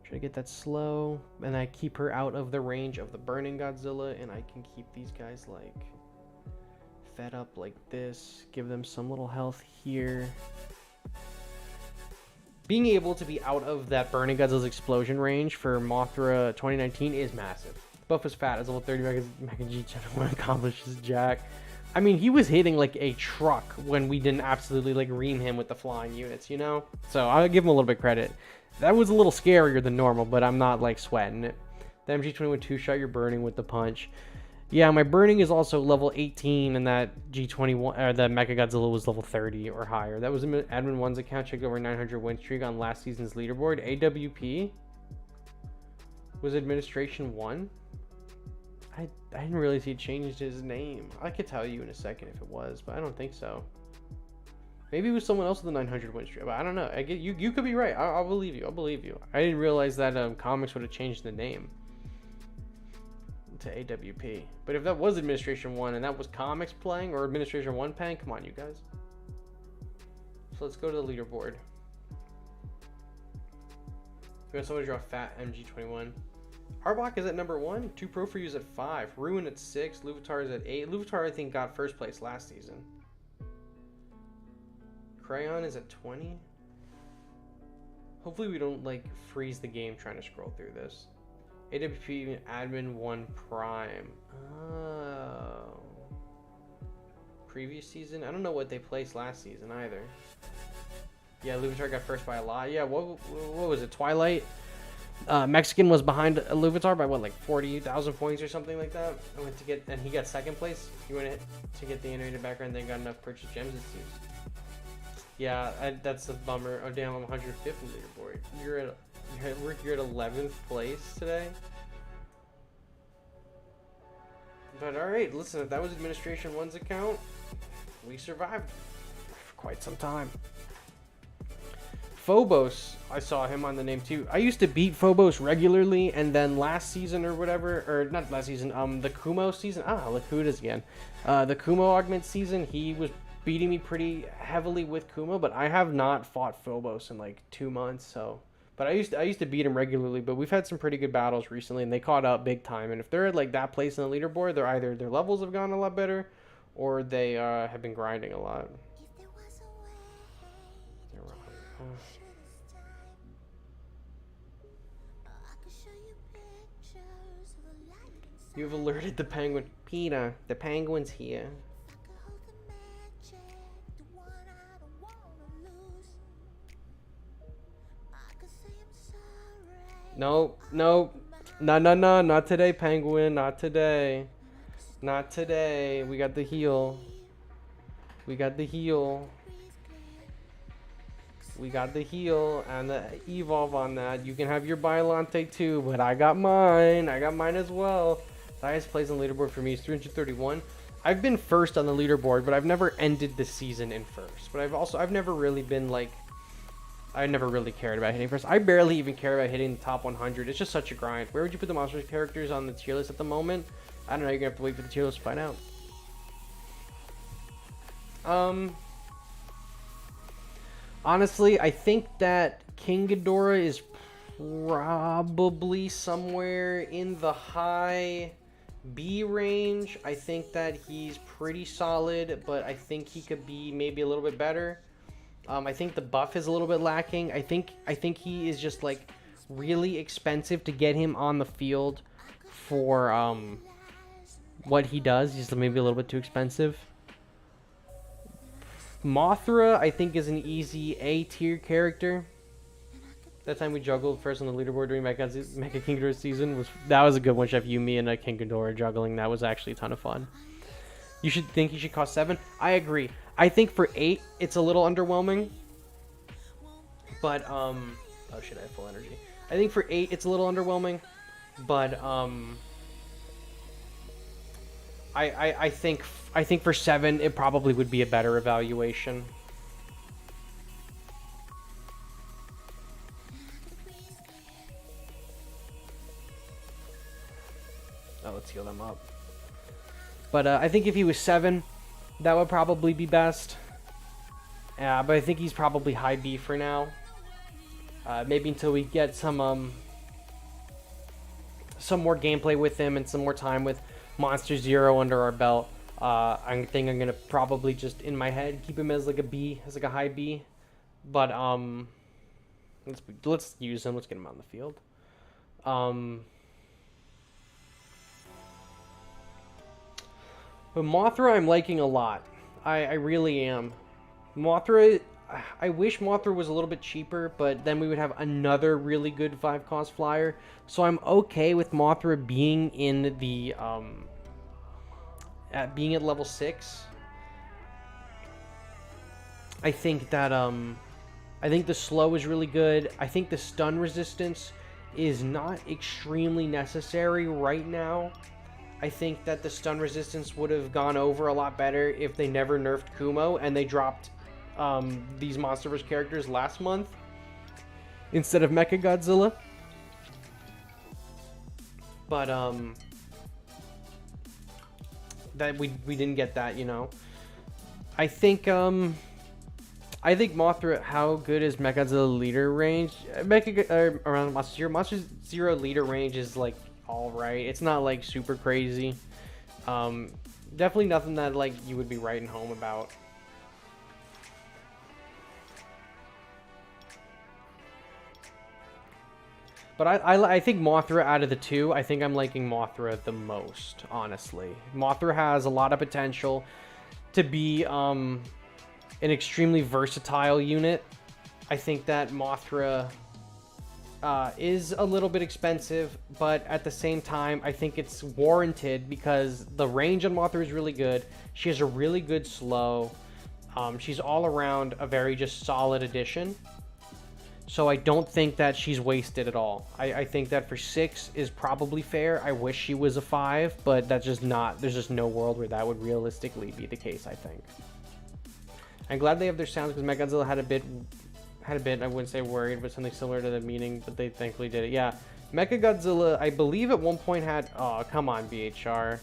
Try to get that slow, and I keep her out of the range of the burning Godzilla, and I can keep these guys like fed up like this. Give them some little health here. Being able to be out of that burning Godzilla's explosion range for Mothra 2019 is massive. Buff is fat as level 30 Mechagodzilla accomplishes Jack. I mean, he was hitting like a truck when we didn't absolutely like ream him with the flying units, you know? So I'll give him a little bit of credit. That was a little scarier than normal, but I'm not like sweating it. The MG21 2-shot, you're burning with the punch. Yeah, my burning is also level 18, and that G21 or the Mechagodzilla was level 30 or higher. That was admin 1's account. Checked over 900 win streak on last season's leaderboard. AWP was administration 1. I didn't really see it changed his name. I could tell you in a second if it was, but I don't think so. Maybe it was someone else with a 900 win streak, but I don't know. I get you. You could be right. I'll believe you. I'll believe you. I didn't realize that comics would have changed the name to AWP. But if that was administration 1 and that was comics playing or administration 1 playing, come on, you guys. So let's go to the leaderboard. We got someone to draw fat MG21. Harbach is at number 1. 2 Pro for You's at 5. Ruin at 6. Luvatar is at 8. Luvatar, I think, got first place last season. Crayon is at 20. Hopefully we don't like freeze the game trying to scroll through this. AWP admin 1 prime. Oh. Previous season? I don't know what they placed last season either. Yeah, Luvatar got first by a lot. Yeah, what was it? Twilight? Mexican was behind Luvatar by what, like 40,000 points or something like that. I went to get, and he got second place. He went to get the animated background, then got enough purchase gems, it seems. Yeah, that's a bummer. Oh damn, I'm 105th in leaderboard. You're at 11th place today. But alright, listen, if that was Administration 1's account, we survived for quite some time. Phobos, I saw him on the name too. I used to beat Phobos regularly, and then last season or whatever, or not last season, the Kumo season, Lakuda's again. The Kumo augment season, he was beating me pretty heavily with Kumo, but I have not fought Phobos in like 2 months, so. But I used to beat him regularly, but we've had some pretty good battles recently, and they caught up big time. And if they're at like that place in the leaderboard, they're either their levels have gone a lot better, or they have been grinding a lot. You've alerted the penguin. Peter, the penguin's here. No, not today, penguin, not today. Not today. We got the heal. We got the heal. We got the heal and the evolve on that. You can have your Biolante too, but I got mine. I got mine as well. The highest place on the leaderboard for me is 331. I've been first on the leaderboard, but I've never ended the season in first. But I've never really been like, I never really cared about hitting first. I barely even care about hitting the top 100. It's just such a grind. Where would you put the monster characters on the tier list at the moment? I don't know. You're gonna have to wait for the tier list to find out. Honestly, I think that King Ghidorah is probably somewhere in the high B range. I think that he's pretty solid, but I think he could be maybe a little bit better. I think the buff is a little bit lacking. I think he is just like really expensive to get him on the field for what he does. He's maybe a little bit too expensive. Mothra, I think, is an easy A tier character. That time we juggled first on the leaderboard during Mecha King Ghidorah season that was a good one, Chef. You, me, and King Ghidorah juggling. That was actually a ton of fun. You should think he should cost 7. I agree. I think for 8, it's a little underwhelming. But oh shit, I have full energy. I think for 8, it's a little underwhelming. But I think for 7, it probably would be a better evaluation. Oh, let's heal them up. But I think if he was 7, that would probably be best. Yeah, but I think he's probably high B for now. Maybe until we get some more gameplay with him and some more time with Monster Zero under our belt. I think I'm gonna probably just in my head keep him as like a B, as like a high B. But let's use him. Let's get him on the field. But Mothra, I'm liking a lot. I really am. Mothra, I wish Mothra was a little bit cheaper, but then we would have another really good 5-cost flyer. So I'm okay with Mothra being in the being at level 6. I think that I think the slow is really good. I think the stun resistance is not extremely necessary right now. I think that the stun resistance would have gone over a lot better if they never nerfed Kumo and they dropped these Monsterverse characters last month instead of Mechagodzilla. But that we didn't get that, you know. I think Mothra, how good is Mechagodzilla leader range? Around Monster Zero. Monster Zero leader range is like alright. It's not like super crazy. Definitely nothing that like you would be writing home about. But I think Mothra out of the two, I think I'm liking Mothra the most, honestly. Mothra has a lot of potential to be an extremely versatile unit. I think that Mothra is a little bit expensive, but at the same time, I think it's warranted because the range on Mothra is really good. She has a really good slow. She's all around a very just solid addition. So I don't think that she's wasted at all. I think that for 6 is probably fair. I wish she was a 5, but that's just not, there's just no world where that would realistically be the case, I think. I'm glad they have their sounds because Mechagodzilla had a bit, I wouldn't say worried, but something similar to the meaning, but they thankfully did it. Yeah, Mechagodzilla, I believe at one point had, oh, come on, BHR.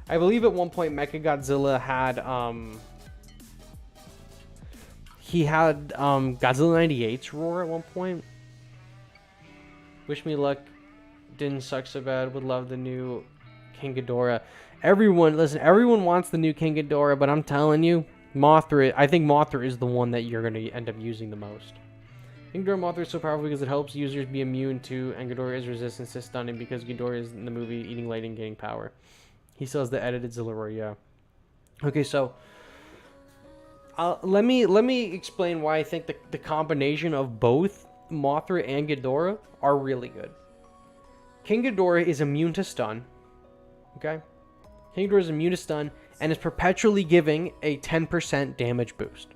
I believe at one point Mechagodzilla had, he had Godzilla 98's roar at one point. Wish me luck. Didn't suck so bad. Would love the new King Ghidorah. Everyone, listen, everyone wants the new King Ghidorah, but I'm telling you, Mothra, I think Mothra is the one that you're going to end up using the most. King Ghidorah Mothra is so powerful because it helps users be immune to, and Ghidorah is resistant to stunning because Ghidorah is in the movie eating light and gaining power. He sells the edited Zilla roar, yeah. Okay, so let me explain why I think the combination of both Mothra and Ghidorah are really good. King Ghidorah is immune to stun. Okay? King Ghidorah is immune to stun and is perpetually giving a 10% damage boost.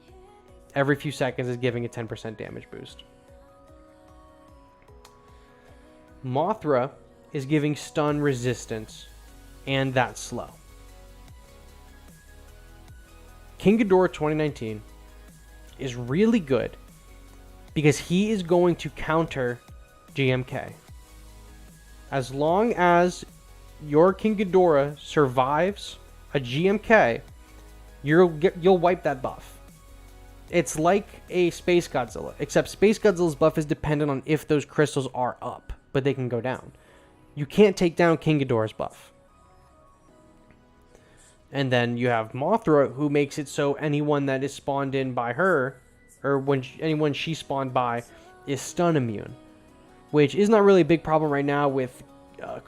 Every few seconds is giving a 10% damage boost. Mothra is giving stun resistance and that's slow. King Ghidorah 2019 is really good because he is going to counter GMK. As long as your King Ghidorah survives a GMK, you'll wipe that buff. It's like a Space Godzilla, except Space Godzilla's buff is dependent on if those crystals are up, but they can go down. You can't take down King Ghidorah's buff. And then you have Mothra, who makes it so anyone that is spawned in by her, or anyone she spawned by, is stun immune. Which is not really a big problem right now with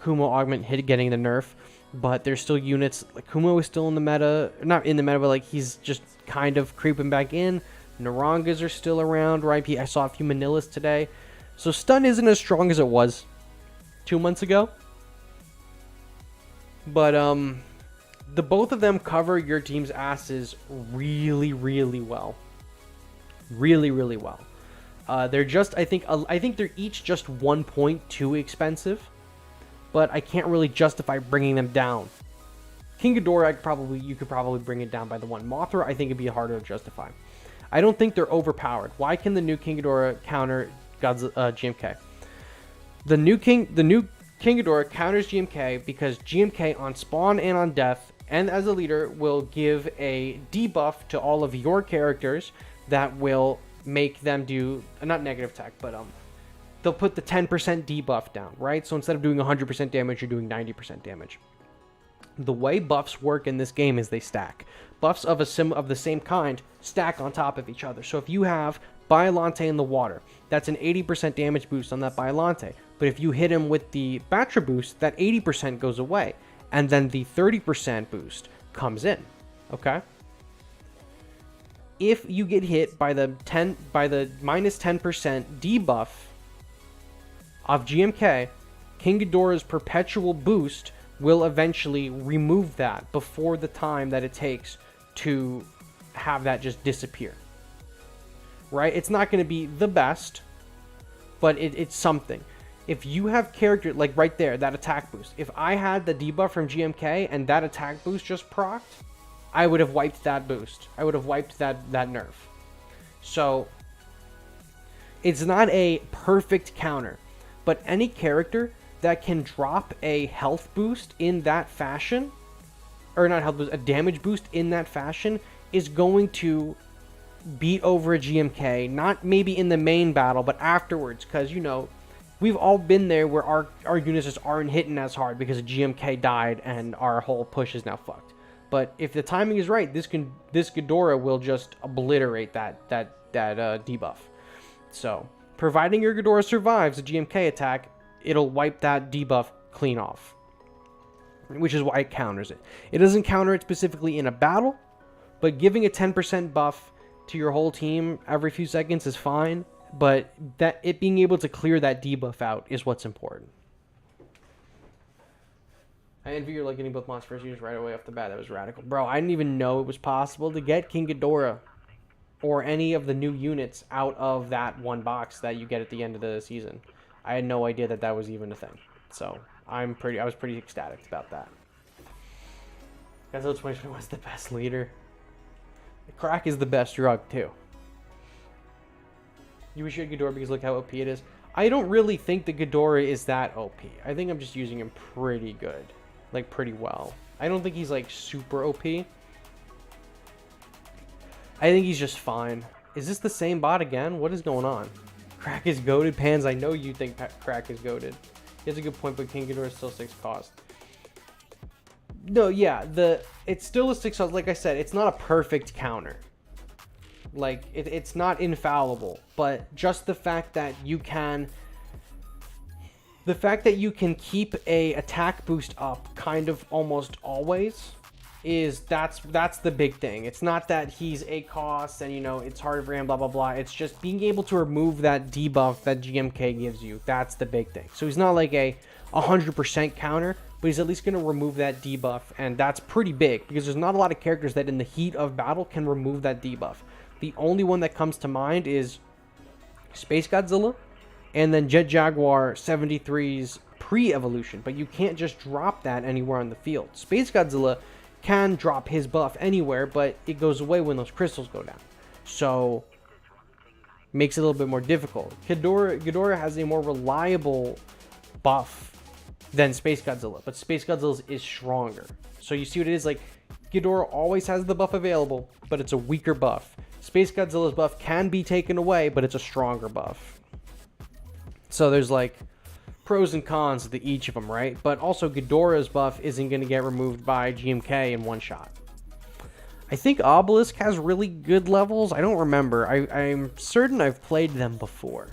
Kumo Augment getting the nerf. But there's still units, like Kumo is still in the meta, not in the meta, but like he's just kind of creeping back in. Narangas are still around, right? I saw a few Manillas today. So stun isn't as strong as it was 2 months ago. But the both of them cover your team's asses really, really well. Really, really well. They're just, I think they're each just 1 point too expensive, but I can't really justify bringing them down. King Ghidorah, you could probably bring it down by the 1. Mothra, I think it'd be harder to justify. I don't think they're overpowered. Why can the new King Ghidorah counter GMK? The new King Ghidorah counters GMK because GMK on spawn and on death, and as a leader, will give a debuff to all of your characters that will make them do, not negative attack, but they'll put the 10% debuff down, right? So instead of doing 100% damage, you're doing 90% damage. The way buffs work in this game is they stack. Buffs of the same kind stack on top of each other. So if you have Biollante in the water, that's an 80% damage boost on that Biollante. But if you hit him with the Batra boost, that 80% goes away. And then the 30% boost comes in. Okay? If you get hit by the minus 10% debuff of GMK, King Ghidorah's perpetual boost will eventually remove that before the time that it takes to have that just disappear. Right? It's not going to be the best, but it's something. If you have character, like right there, that attack boost. If I had the debuff from GMK and that attack boost just procced, I would have wiped that boost. I would have wiped that nerf. So, it's not a perfect counter, but any character that can drop a health boost in that fashion, or not health boost, a damage boost in that fashion, is going to beat over a GMK, not maybe in the main battle, but afterwards, because, you know, we've all been there where our units just aren't hitting as hard because a GMK died and our whole push is now fucked. But if the timing is right, this Ghidorah will just obliterate that debuff. So, providing your Ghidorah survives a GMK attack, it'll wipe that debuff clean off, which is why it counters it. It doesn't counter it specifically in a battle, but giving a 10% buff to your whole team every few seconds is fine, but that it being able to clear that debuff out is what's important. I envy you're like getting both Monsterverse users right away off the bat. That was radical. Bro, I didn't even know it was possible to get King Ghidorah or any of the new units out of that one box that you get at the end of the season. I had no idea that was even a thing. So, I was pretty ecstatic about that. Godzilla 2020 was the best leader. The crack is the best drug, too. You wish you had Ghidorah because look how OP it is. I don't really think the Ghidorah is that OP. I think I'm just using him pretty good. Like, pretty well. I don't think he's, like, super OP. I think he's just fine. Is this the same bot again? What is going on? Crack is goated. Pans, I know you think Crack is goated. He has a good point, but King Ghidorah is still 6 cost. No, yeah, it's still a 6 cost. Like I said, it's not a perfect counter. Like, it's not infallible, but just the fact that you can keep a attack boost up kind of almost always that's the big thing. It's not that he's a cost and, you know, it's harder for him, blah blah blah. It's just being able to remove that debuff that GMK gives you. That's the big thing. So he's not like a 100% counter, but he's at least going to remove that debuff, and that's pretty big because there's not a lot of characters that in the heat of battle can remove that debuff. The only one that comes to mind is Space Godzilla and then Jet Jaguar 73's pre-evolution, but you can't just drop that anywhere on the field. Space Godzilla can drop his buff anywhere, but it goes away when those crystals go down. So, makes it a little bit more difficult. Ghidorah has a more reliable buff than Space Godzilla, but Space Godzilla's is stronger. So you see what it is? Like, Ghidorah always has the buff available, but it's a weaker buff. Space Godzilla's buff can be taken away, but it's a stronger buff. So there's like pros and cons to each of them, right? But also Ghidorah's buff isn't going to get removed by GMK in one shot. I think Obelisk has really good levels. I don't remember. I'm certain I've played them before.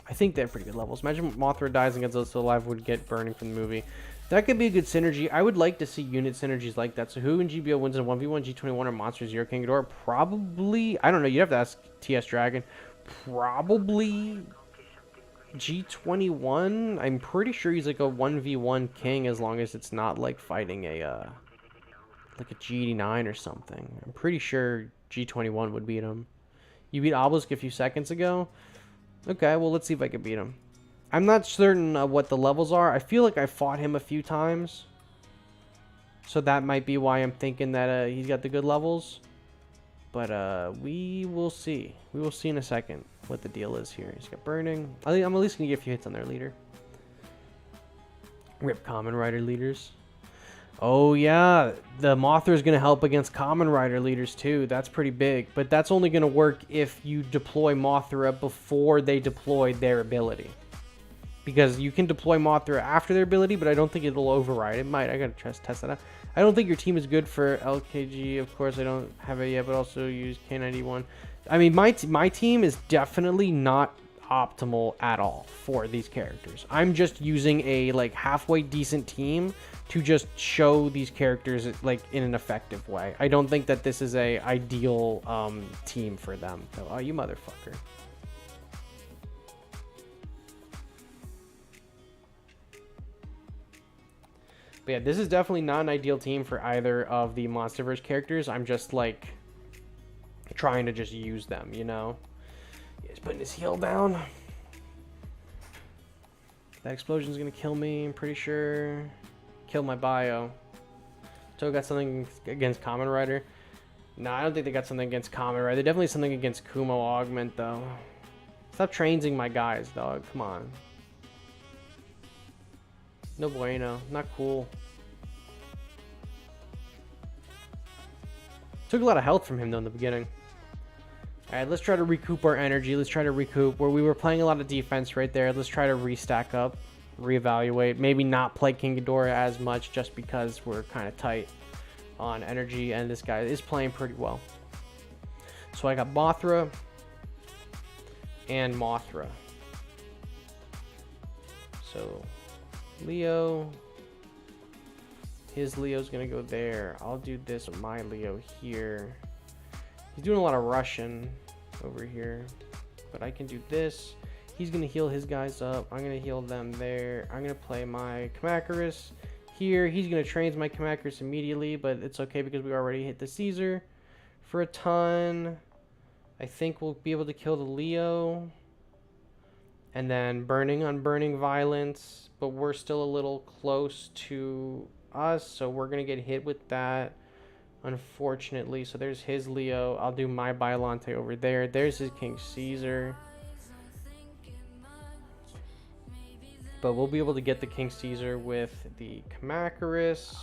I think they have pretty good levels. Imagine Mothra dies and Godzilla still alive would get burning from the movie. That could be a good synergy. I would like to see unit synergies like that. So who in GBO wins in 1v1, G21, or Monster Zero King Ghidorah? Probably, I don't know. You'd have to ask TS Dragon. Probably G21, I'm pretty sure he's like a 1v1 king as long as it's not like fighting a like a G89 or something. I'm pretty sure G21 would beat him. You beat Obelisk a few seconds ago? Okay, well let's see if I can beat him. I'm not certain of what the levels are. I feel like I fought him a few times. So that might be why I'm thinking that he's got the good levels. But we will see. We will see in a second what the deal is here. He's got burning. I think I'm at least going to get a few hits on their leader. Rip Common Rider leaders. Oh yeah, the Mothra is going to help against Common Rider leaders too. That's pretty big. But that's only going to work if you deploy Mothra before they deploy their ability. Because you can deploy Mothra after their ability, but I don't think it'll override. It might. I gotta test that out. I don't think your team is good for LKG. Of course, I don't have it yet, but also use K91. I mean, my team is definitely not optimal at all for these characters. I'm just using a like halfway decent team to just show these characters like in an effective way. I don't think that this is a ideal team for them. Oh, you motherfucker. But yeah, this is definitely not an ideal team for either of the Monsterverse characters. I'm just like trying to just use them, you know? He's putting his heel down. That explosion's gonna kill me, I'm pretty sure. Kill my bio. So got something against Kamen Rider. No, I don't think they got something against Kamen Rider. They definitely something against Kumo Augment though. Stop training my guys, dog. Come on. No bueno. Not cool. Took a lot of health from him though in the beginning. Alright, let's try to recoup our energy. Let's try to recoup. Where we were playing a lot of defense right there. Let's try to restack up. Reevaluate. Maybe not play King Ghidorah as much just because we're kind of tight on energy. And this guy is playing pretty well. So I got Mothra and Mothra. So Leo, his Leo's gonna go there. I'll do this with my Leo here. He's doing a lot of Russian over here, but I can do this. He's gonna heal his guys up. I'm gonna heal them there. I'm gonna play my Kamacuras here. He's gonna train my Kamacuras immediately, but it's okay because we already hit the Caesar for a ton. I think we'll be able to kill the Leo. And then burning on burning violence, but we're still a little close to us, so we're gonna get hit with that, unfortunately. So there's his Leo. I'll do my Biollante over there. There's his King Caesar. But we'll be able to get the King Caesar with the Kamacuras,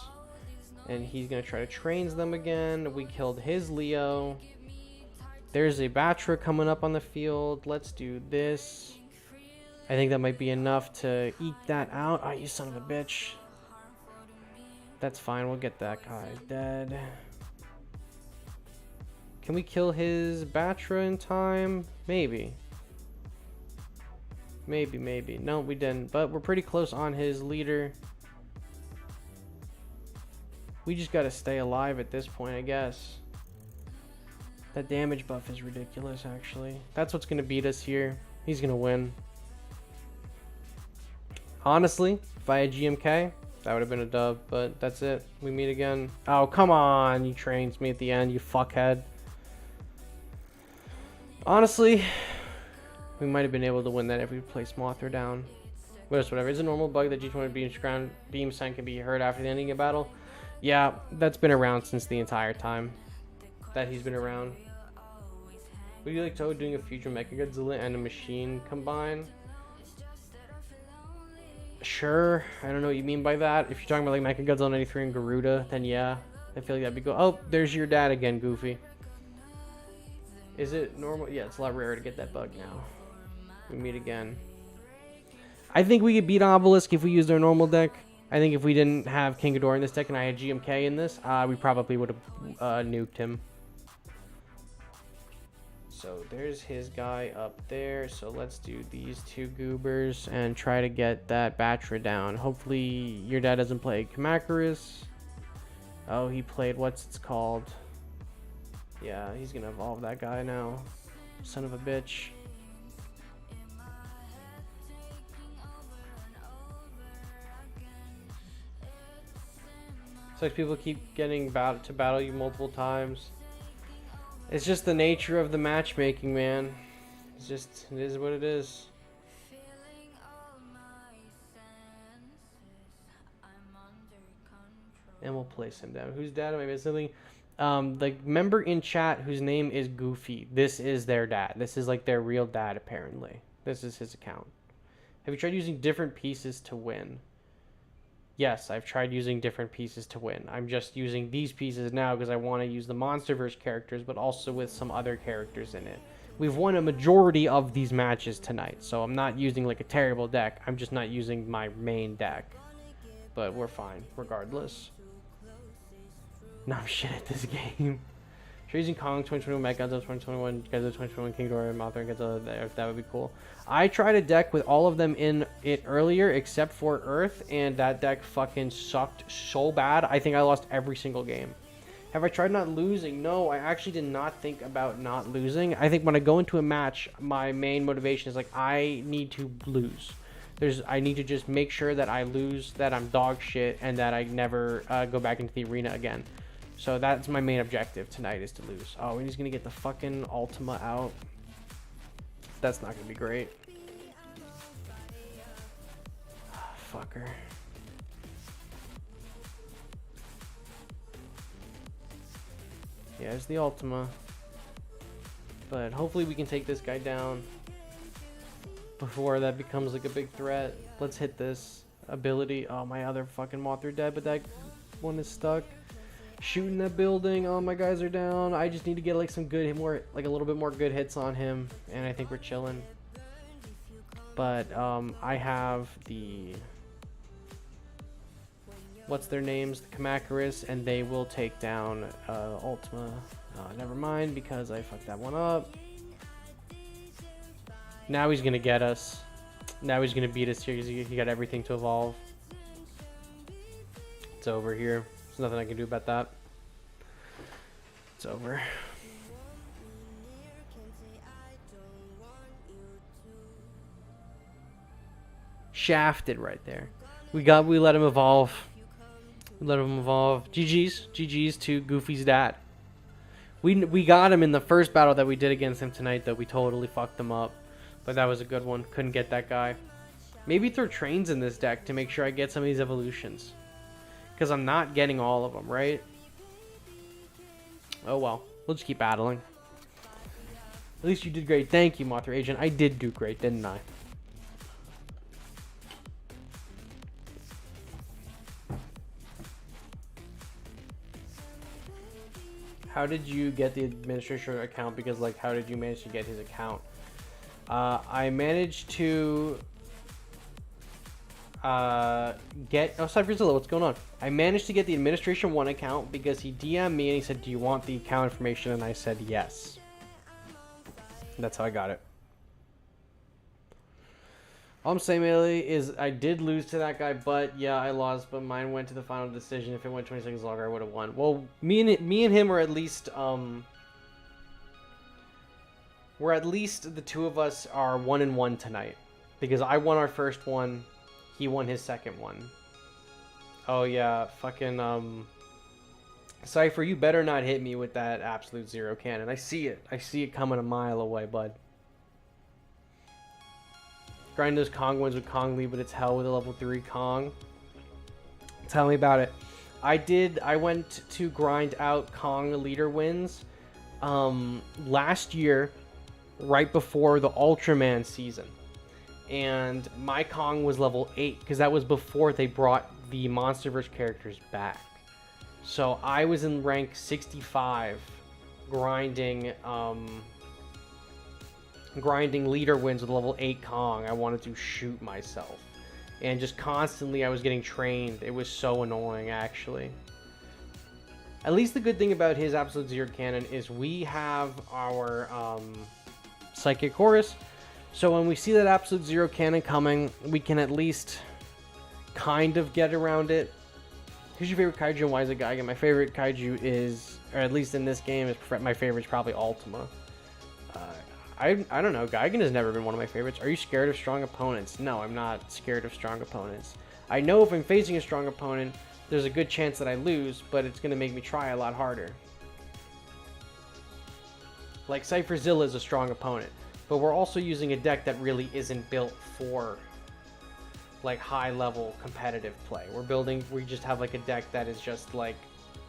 and he's gonna try to train them again. We killed his Leo. There's a Batra coming up on the field. Let's do this. I think that might be enough to eke that out. Oh, you son of a bitch. That's fine. We'll get that guy dead. Can we kill his Batra in time? Maybe. Maybe. No, we didn't. But we're pretty close on his leader. We just got to stay alive at this point, I guess. That damage buff is ridiculous, actually. That's what's going to beat us here. He's going to win. Honestly, if I had GMK, that would have been a dub, but that's it. We meet again. Oh, come on. You trains me at the end, you fuckhead. Honestly, we might have been able to win that if we placed Mothra down. But it's whatever. It's a normal bug that G20 beam sign can be heard after the ending of battle. Yeah, that's been around since the entire time that he's been around. Would you like Toho doing a future Mechagodzilla and a machine combine? Sure, I don't know what you mean by that. If you're talking about like Mechagodzilla 93 and Garuda, then yeah, I feel like that'd be cool. Oh, there's your dad again, Goofy. Is it normal? Yeah, it's a lot rarer to get that bug now. We meet again. I think we could beat Obelisk if we used our normal deck. I think if we didn't have King Ghidorah in this deck and I had GMK in this, we probably would have nuked him. So there's his guy up there. So let's do these two goobers and try to get that Batra down. Hopefully your dad doesn't play Kamacuras. Oh, he played what's it's called. Yeah, he's gonna evolve that guy now. Son of a bitch. So like people keep getting to battle you multiple times. It's just the nature of the matchmaking, man. It's just, it is what it is. And we'll place him down. Whose dad am I missing? The member in chat whose name is Goofy. This is their dad. This is like their real dad, apparently. This is his account. Have you tried using different pieces to win? Yes, I've tried using different pieces to win. I'm just using these pieces now because I want to use the Monsterverse characters, but also with some other characters in it. We've won a majority of these matches tonight, so I'm not using like a terrible deck. I'm just not using my main deck. But we're fine, regardless. No, I'm shit at this game. Try using Kong 2021, Mechagodzilla 2021, Godzilla 2021, Ghidorah, Mothra, and Godzilla. That would be cool. I tried a deck with all of them in it earlier, except for Earth, and that deck fucking sucked so bad. I think I lost every single game. Have I tried not losing? No, I actually did not think about not losing. I think when I go into a match, my main motivation is like, I need to lose. I need to just make sure that I lose, that I'm dog shit, and that I never go back into the arena again. So that's my main objective tonight, is to lose. Oh, and he's going to get the fucking Ultima out. That's not going to be great. Fucker. Yeah, it's the Ultima. But hopefully we can take this guy down before that becomes like a big threat. Let's hit this ability. Oh, my other fucking Mothra dead, but that one is stuck. Shooting that building. Oh, my guys are down. I just need to get like some good, like a little bit more good hits on him, and I think we're chilling. But I have the, what's their names, the Kamakuris, and they will take down Ultima. Never mind, because I fucked that one up. Now he's gonna get us. Now he's gonna beat us here because he got everything to evolve. It's over here. There's nothing I can do about that. It's over. Shafted right there. We let him evolve. We let him evolve. GG's to Goofy's dad. We got him in the first battle that we did against him tonight, though. We totally fucked him up. But that was a good one. Couldn't get that guy. Maybe throw trains in this deck to make sure I get some of these evolutions. Because I'm not getting all of them, right? Oh well. We'll just keep battling. At least you did great. Thank you, Mothra Agent. I did do great, didn't I? How did you get the administrator account? Because, like, how did you manage to get his account? I managed to get... Oh, Cypherzilla, what's going on? I managed to get the Administration 1 account because he DM'd me and he said, do you want the account information? And I said, yes. And that's how I got it. All I'm saying, Bailey, is I did lose to that guy, but yeah, I lost, but mine went to the final decision. If it went 20 seconds longer, I would have won. Well, me and him are at least, we're at least, the two of us are 1-1 tonight. Because I won our first one, he won his second one. Oh yeah, fucking, Cypher, you better not hit me with that absolute zero cannon. I see it coming a mile away, bud. Grind those Kong wins with Kong Lee, but it's hell with a level 3 Kong. Tell me about it. I went to grind out Kong leader wins last year, right before the Ultraman season. And my Kong was level 8, because that was before they brought the Monsterverse characters back. So I was in rank 65, grinding leader wins with level 8 Kong. I wanted to shoot myself. And just constantly I was getting trained. It was so annoying, actually. At least the good thing about his Absolute Zero Cannon is we have our Psychic Chorus. So when we see that Absolute Zero Cannon coming, we can at least kind of get around it. Who's your favorite Kaiju and why is it Gigan? My favorite Kaiju is, or at least in this game, my favorite is probably Ultima. I don't know. Gigan has never been one of my favorites. Are you scared of strong opponents? No, I'm not scared of strong opponents. I know if I'm facing a strong opponent, there's a good chance that I lose, but it's going to make me try a lot harder. Like, Cypherzilla is a strong opponent, but we're also using a deck that really isn't built for, like, high-level competitive play. We just have, like, a deck that is just, like,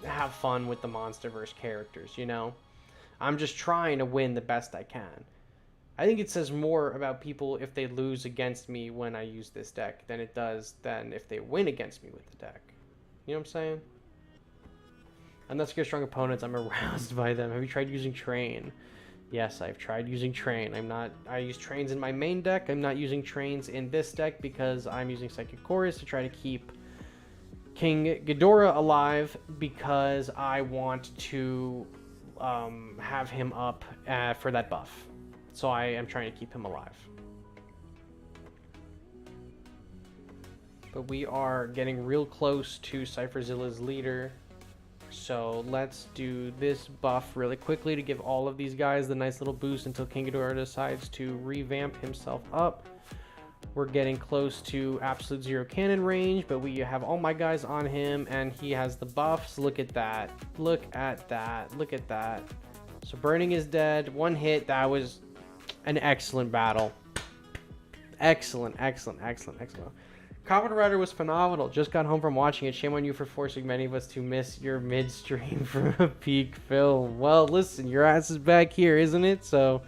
have fun with the Monsterverse characters, you know? I'm just trying to win the best I can. I think it says more about people if they lose against me when I use this deck than it does than if they win against me with the deck. You know what I'm saying? I'm not scared of strong opponents. I'm aroused by them. Have you tried using Train? Yes, I've tried using Train. I use Trains in my main deck. I'm not using Trains in this deck because I'm using Psychic Chorus to try to keep King Ghidorah alive because I want to have him up for that buff. So I am trying to keep him alive. But we are getting real close to Cypherzilla's leader. So let's do this buff really quickly to give all of these guys the nice little boost until King Ghidorah decides to revamp himself up. We're getting close to absolute zero cannon range, but we have all my guys on him and he has the buffs. Look at that. Look at that. Look at that. So Burning is dead. One hit. That was an excellent battle. Excellent, excellent, excellent, excellent. Kamen Rider was phenomenal. Just got home from watching it. Shame on you for forcing many of us to miss your midstream from a peak film. Well, listen, your ass is back here, isn't it? So,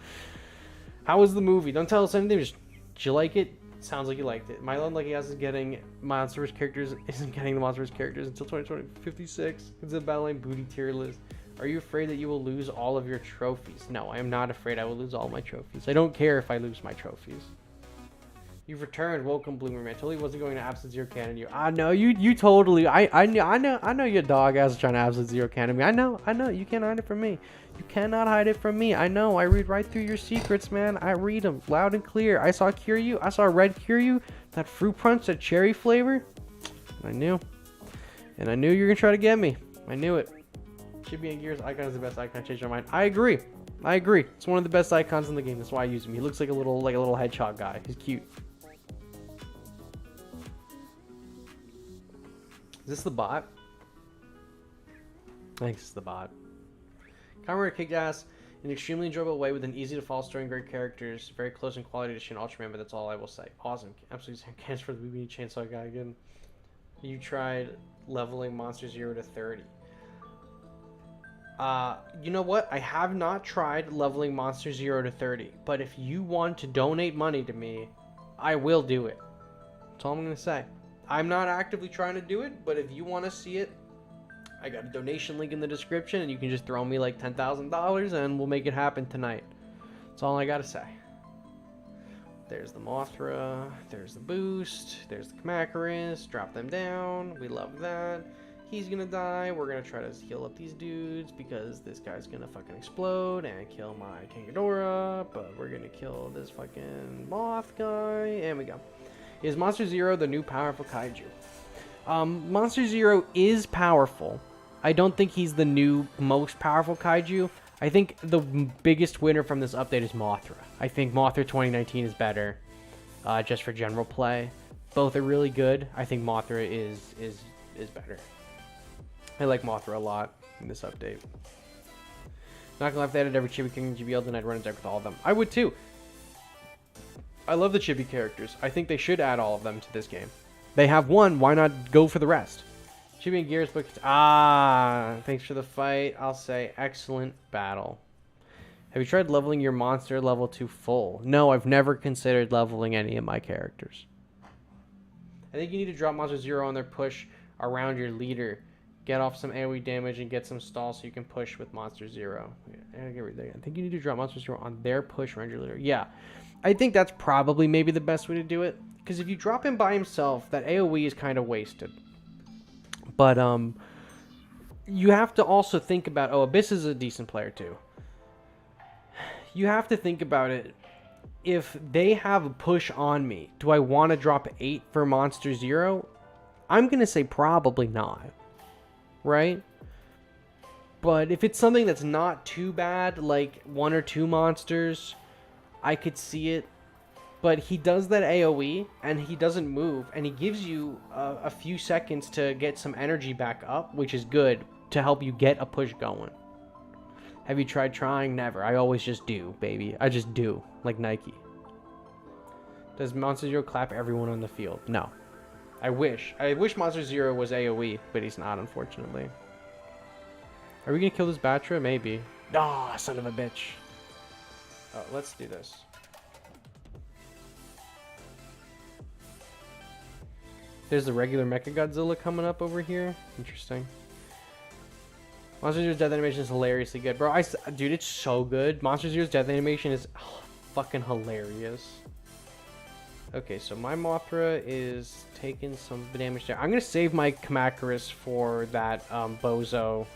how was the movie? Don't tell us anything. Just, did you like it? Sounds like you liked it. My Unlucky Ass isn't getting the Monsterverse characters until 2056. It's a Battle Line booty tier list. Are you afraid that you will lose all of your trophies? No, I am not afraid I will lose all my trophies. I don't care if I lose my trophies. You've returned. Welcome, Bloomer Man. Totally wasn't going to Absolute Zero Cannon you. I know you totally. I know your dog ass is trying to Absolute Zero Cannon me. I know. You can't hide it from me. You cannot hide it from me. I know. I read right through your secrets, man. I read them loud and clear. I saw Kiryu. I saw Red Kiryu. That fruit punch, that cherry flavor. I knew. And I knew you were gonna try to get me. I knew it. Chibi and Gears icon is the best icon. Change my mind. I agree. It's one of the best icons in the game. That's why I use him. He looks like a little hedgehog guy. He's cute. Is this the bot? I think this is the bot. Kamen Rider kicked ass in an extremely enjoyable way with an easy to follow story and great characters. Very close in quality to Shin Ultraman, but that's all I will say. Awesome. Absolutely can't for the BB Chainsaw guy again. You tried leveling Monster 0 to 30. You know what? I have not tried leveling Monster 0 to 30, but if you want to donate money to me, I will do it. That's all I'm going to say. I'm not actively trying to do it, but if you want to see it, I got a donation link in the description, and you can just throw me like $10,000, and we'll make it happen tonight. That's all I got to say. There's the Mothra, there's the boost, there's the Kamacuras, drop them down, we love that. He's gonna die, we're gonna try to heal up these dudes, because this guy's gonna fucking explode and kill my King Ghidorah, but we're gonna kill this fucking Moth guy, and we go. Is Monster Zero the new powerful kaiju? Monster Zero is powerful. I don't think he's the new most powerful kaiju. I think the biggest winner from this update is Mothra. I think Mothra 2019 is better, just for general play. Both are really good. I think Mothra is better. I like Mothra a lot in this update. Not gonna lie, if they added every Chibi King and GBL, then I'd run a deck with all of them. I would too. I love the Chibi characters. I think they should add all of them to this game. They have one, why not go for the rest? Chibi and Gears book. Thanks for the fight. I'll say excellent battle. Have you tried leveling your monster level to full? No, I've never considered leveling any of my characters. I think you need to drop Monster Zero on their push around your leader. Get off some AoE damage and get some stall so you can push with Monster Zero. I think you need to drop Monster Zero on their push around your leader. Yeah, I think that's probably maybe the best way to do it. Because if you drop him by himself, that AoE is kind of wasted. But you have to also think about... Oh, Abyss is a decent player too. You have to think about it. If they have a push on me, do I want to drop 8 for Monster Zero? I'm going to say probably not. Right? But if it's something that's not too bad, like 1 or 2 monsters, I could see it. but he does that AoE, and he doesn't move, and he gives you a few seconds to get some energy back up, which is good to help you get a push going. Have you tried trying? Never. I always just do, baby. I just do, like Nike. Does Monster Zero clap everyone on the field? No. I wish. I wish Monster Zero was AoE, but he's not, unfortunately. Are we going to kill this Batra? Maybe. Ah, oh, son of a bitch. Oh, let's do this. There's the regular Mechagodzilla coming up over here. Interesting. Monster Zero's death animation is hilariously good. Bro, dude, it's so good. Monster Zero's death animation is fucking hilarious. Okay, so my Mothra is taking some damage there. I'm going to save my Kamacuras for that bozo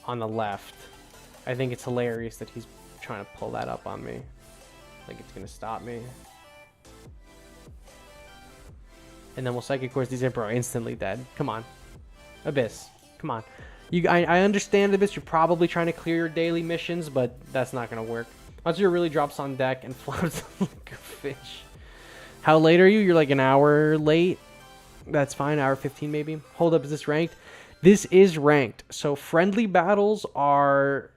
on the left. I think it's hilarious that he's trying to pull that up on me. Like it's going to stop me. And then we'll Psychic Course these Emperor instantly dead. Come on. Abyss. Come on. I understand, Abyss, you're probably trying to clear your daily missions, but that's not going to work. Monster really drops on deck and flops like a fish. How late are you? You're like an hour late. That's fine. Hour 15 maybe. Hold up, is this ranked? This is ranked. So friendly battles are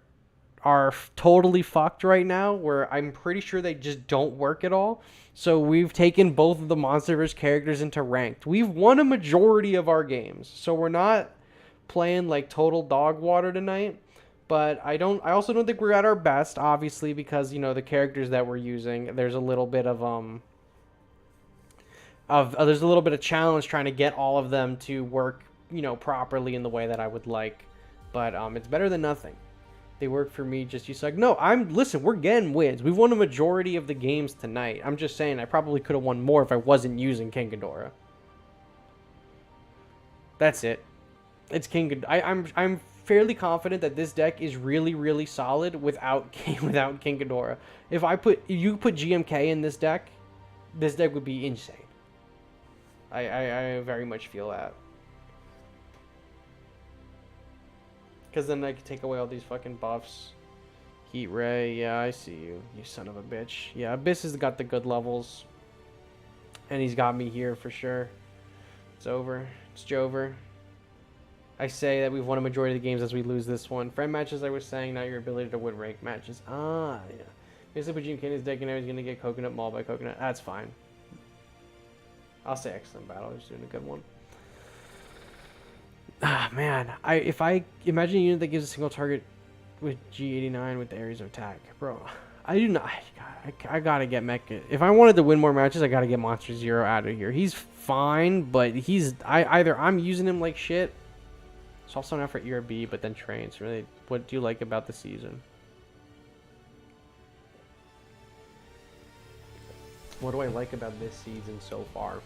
totally fucked right now, where I'm pretty sure they just don't work at all. So we've taken both of the Monsterverse characters into ranked. We've won a majority of our games. So we're not playing like total dog water tonight, but I also don't think we're at our best, obviously, because you know the characters that we're using, there's a little bit of there's a little bit of challenge trying to get all of them to work, you know, properly in the way that I would like. But it's better than nothing. They work for me. Just you suck. No, listen, we're getting wins. We've won a majority of the games tonight. I'm just saying I probably could have won more if I wasn't using King Ghidorah. That's it. It's King Ghidorah. I'm fairly confident that this deck is really, really solid without King Ghidorah. If you put GMK in this deck would be insane. I very much feel that. Because then I could take away all these fucking buffs. Heat Ray, yeah, I see you. You son of a bitch. Yeah, Abyss has got the good levels. And he's got me here for sure. It's over. It's Jover. I say that we've won a majority of the games as we lose this one. Friend matches, I was saying, not your ability to win rank matches. Ah, yeah. Basically, Jim Kane is deck and now he's going to get Coconut mauled by Coconut. That's fine. I'll say excellent battle. He's doing a good one. Ah, man. If I imagine a unit that gives a single target with G89 with the areas of attack. Bro, I do not. I got to get Mecha. If I wanted to win more matches, I got to get Monster Zero out of here. He's fine, but either I'm using him like shit. So also not for ERB, but then trains. Really, what do you like about the season? What do I like about this season so far?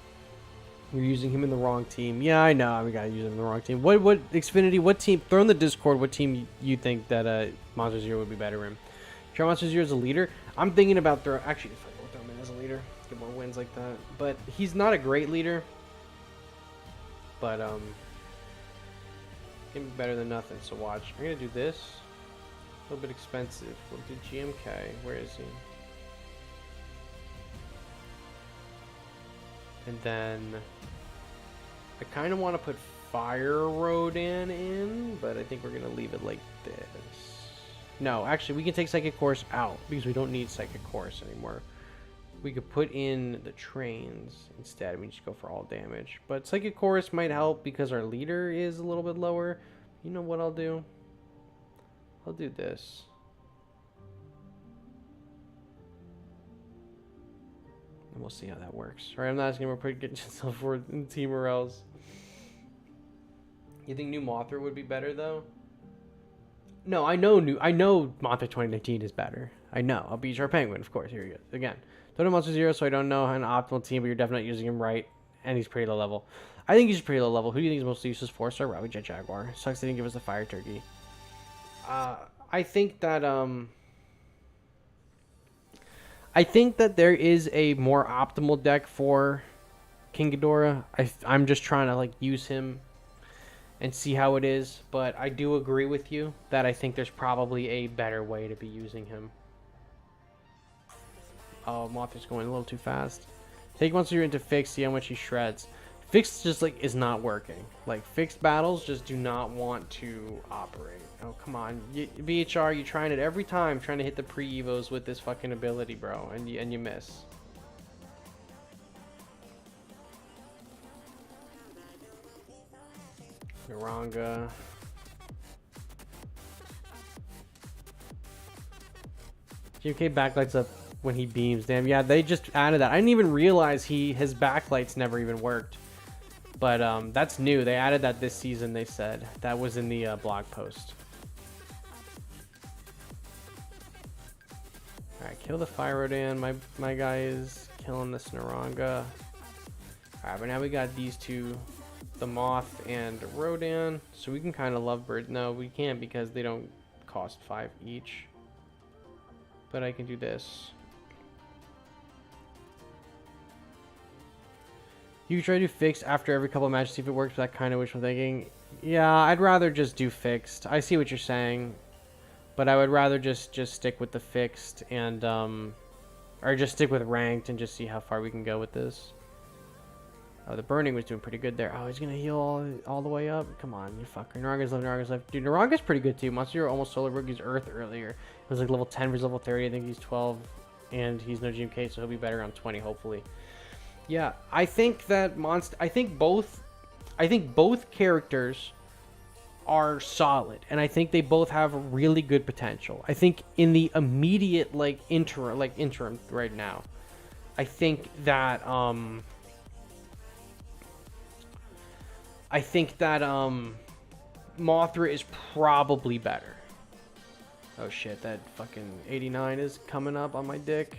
You're using him in the wrong team. Yeah, I know. We gotta use him in the wrong team. What Xfinity? What team? Throw in the Discord. What team you think that Monster Zero would be better in? Try Monster Zero as a leader. I'm thinking about actually if I throw him in as a leader, get more wins like that. But he's not a great leader. But can be better than nothing. So watch. I'm gonna do this. A little bit expensive. We'll do GMK. Where is he? And then I kind of want to put Fire Rodan in, but I think we're going to leave it like this. No, actually, we can take Psychic Course out because we don't need Psychic Course anymore. We could put in the trains instead. We just go for all damage. But Psychic Course might help because our leader is a little bit lower. You know what I'll do? I'll do this. And we'll see how that works. All right, I'm not asking for get yourself for Team Morels. You think new Mothra would be better though? No, I know Mothra 2019 is better. I know. I'll beat our Penguin, of course. Here he goes again. Don't know Monster Zero, so I don't know an optimal team, but you're definitely using him right, and he's pretty low level. I think he's pretty low level. Who do you think is most useless? 4-star Robbie Jet Jaguar. Sucks they didn't give us the Fire Turkey. I think that there is a more optimal deck for King Ghidorah. I'm just trying to like use him and see how it is, but I do agree with you that I think there's probably a better way to be using him. Oh, Mothra's going a little too fast. Take monster zero into fixed, see how much he shreds. Fixed just like is not working. Like fixed battles just do not want to operate. Oh come on, BHR, you trying it every time, trying to hit the pre-evos with this fucking ability, bro, and you miss. Naranga. GMK backlights up when he beams. Damn, yeah, they just added that. I didn't even realize his backlights never even worked. But that's new. They added that this season, they said. That was in the blog post. Alright, kill the Fire Rodan. My guy is killing this Naranga. Alright, but now we got these two, the Moth and Rodan. So we can kind of Lovebird. No, we can't because they don't cost 5 each. But I can do this. You can try to do fixed after every couple of matches, see if it works, but that kind of wishful thinking. Yeah, I'd rather just do fixed. I see what you're saying. But I would rather just stick with the fixed and, or just stick with ranked and just see how far we can go with this. Oh, the burning was doing pretty good there. Oh, he's going to heal all the way up? Come on, you fucker. Naranga's left. Dude, Naranga's pretty good too. Monster almost solo broke his Earth earlier. It was like level 10 versus level 30. I think he's 12 and he's no GMK, so he'll be better on 20 hopefully. Yeah, I think that I think both characters are solid, and I think they both have really good potential. I think in the immediate interim right now, I think that Mothra is probably better. Oh shit, that fucking 89 is coming up on my dick.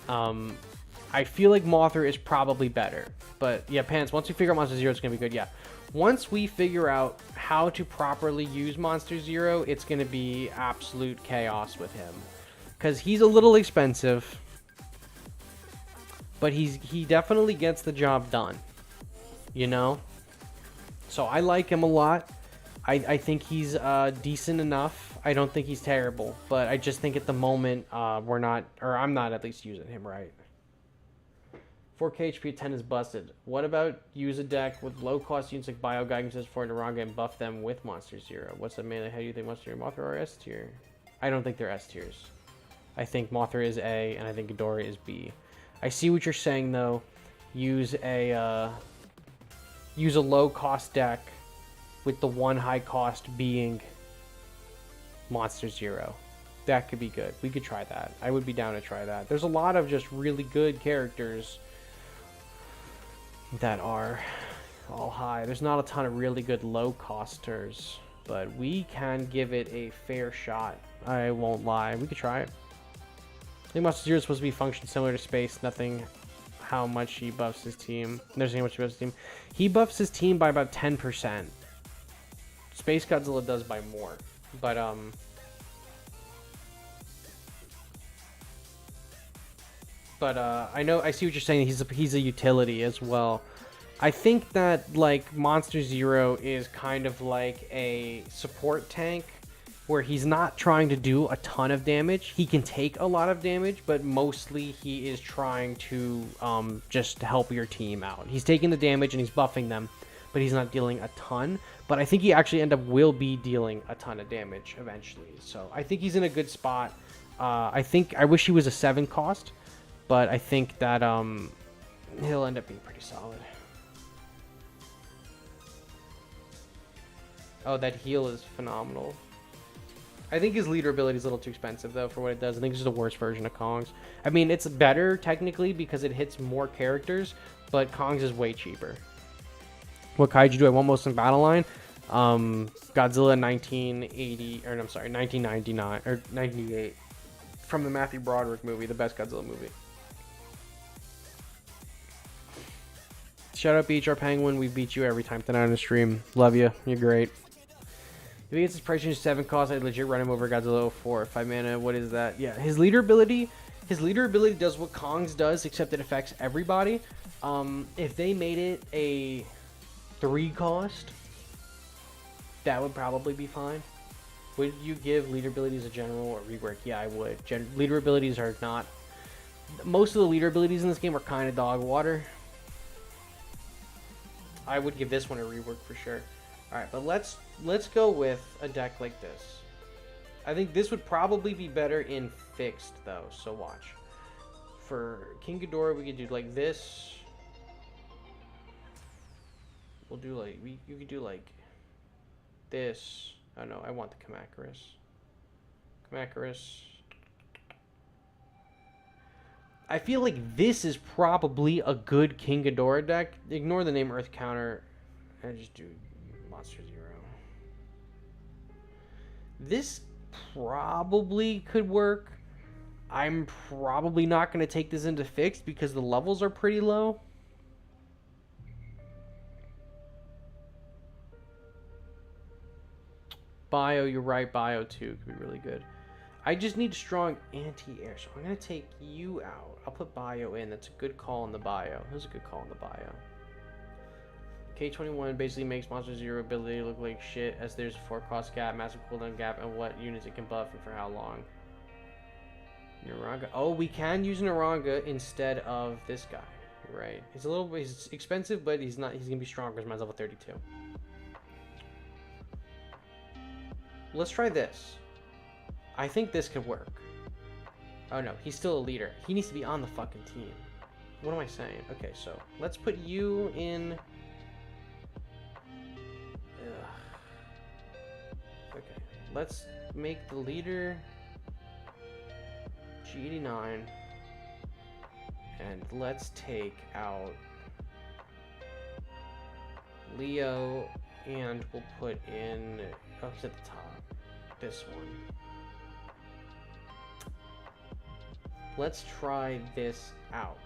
I feel like Mothra is probably better. But yeah, Pants, once we figure out Monster Zero, it's gonna be good. Yeah. Once we figure out how to properly use Monster Zero, it's gonna be absolute chaos with him. Because he's a little expensive. But he definitely gets the job done. You know? So I like him a lot. I think he's decent enough. I don't think he's terrible, but I just think at the moment I'm not at least using him right. 4k HP at 10 is busted. What about use a deck with low cost units like Bio Guidance for Naranga and buff them with Monster Zero? What's the melee? How do you think Monster Zero Mothra are S tier? I don't think they're S tiers. I think Mothra is A and I think Ghidorah is B. I see what you're saying though. Use a low cost deck with the one high cost being Monster Zero. That could be good. We could try that. I would be down to try that. There's a lot of just really good characters that are all high. There's not a ton of really good low costers, but we can give it a fair shot. I won't lie. We could try it. I think Monster Zero is supposed to be function similar to Space. Nothing how much he buffs his team. There's how much he buffs his team. He buffs his team by about 10%. Space Godzilla does by more. But I see what you're saying. He's a utility as well. I think that like Monster Zero is kind of like a support tank where he's not trying to do a ton of damage. He can take a lot of damage, but mostly he is trying to just help your team out. He's taking the damage and he's buffing them, but he's not dealing a ton. But I think he actually will be dealing a ton of damage eventually. So I think he's in a good spot. I wish he was a 7 cost, but I think that he'll end up being pretty solid. Oh, that heal is phenomenal. I think his leader ability is a little too expensive though for what it does. I think it's just a worse version of Kong's. I mean, it's better technically because it hits more characters, but Kong's is way cheaper. What kaiju do I want most in Battle Line? Godzilla 1999 or 98 from the Matthew Broderick movie, the best Godzilla movie. Shout out BHR Penguin, we beat you every time tonight on the stream. Love you, you're great. If he gets his price change 7 cost, I'd legit run him over Godzilla 04. 5 mana, what is that? Yeah, his leader ability does what Kong's does, except it affects everybody. If they made it a 3 cost, that would probably be fine. Would you give leader abilities a general or rework? Yeah, I would. Leader abilities are not... Most of the leader abilities in this game are kind of dog water. I would give this one a rework for sure. Alright, but let's go with a deck like this. I think this would probably be better in fixed, though, so watch. For King Ghidorah, we could do like this. We'll do like... You could do like this. Oh no, I want the Kamacuras. I feel like this is probably a good King Ghidorah deck. Ignore the name Earth Counter and just do Monster Zero. This probably could work. I'm probably not going to take this into fixed because the levels are pretty low. Bio, you're right. Bio 2 could be really good. I just need strong anti-air, so I'm going to take you out. I'll put Bio in. That's a good call on the Bio. That was a good call on the Bio. K21 basically makes Monster Zero ability look like shit, as there's a 4-cost gap, massive cooldown gap, and what units it can buff and for how long. Naranga. Oh, we can use Naranga instead of this guy. Right. He's expensive, but he's going to be stronger because mine's level 32. Let's try this. I think this could work. Oh no, he's still a leader. He needs to be on the fucking team. What am I saying? Okay, so let's put you in... Okay, let's make the leader G89. And let's take out Leo, and we'll put in... Oh, he's at the top. This one. Let's try this out.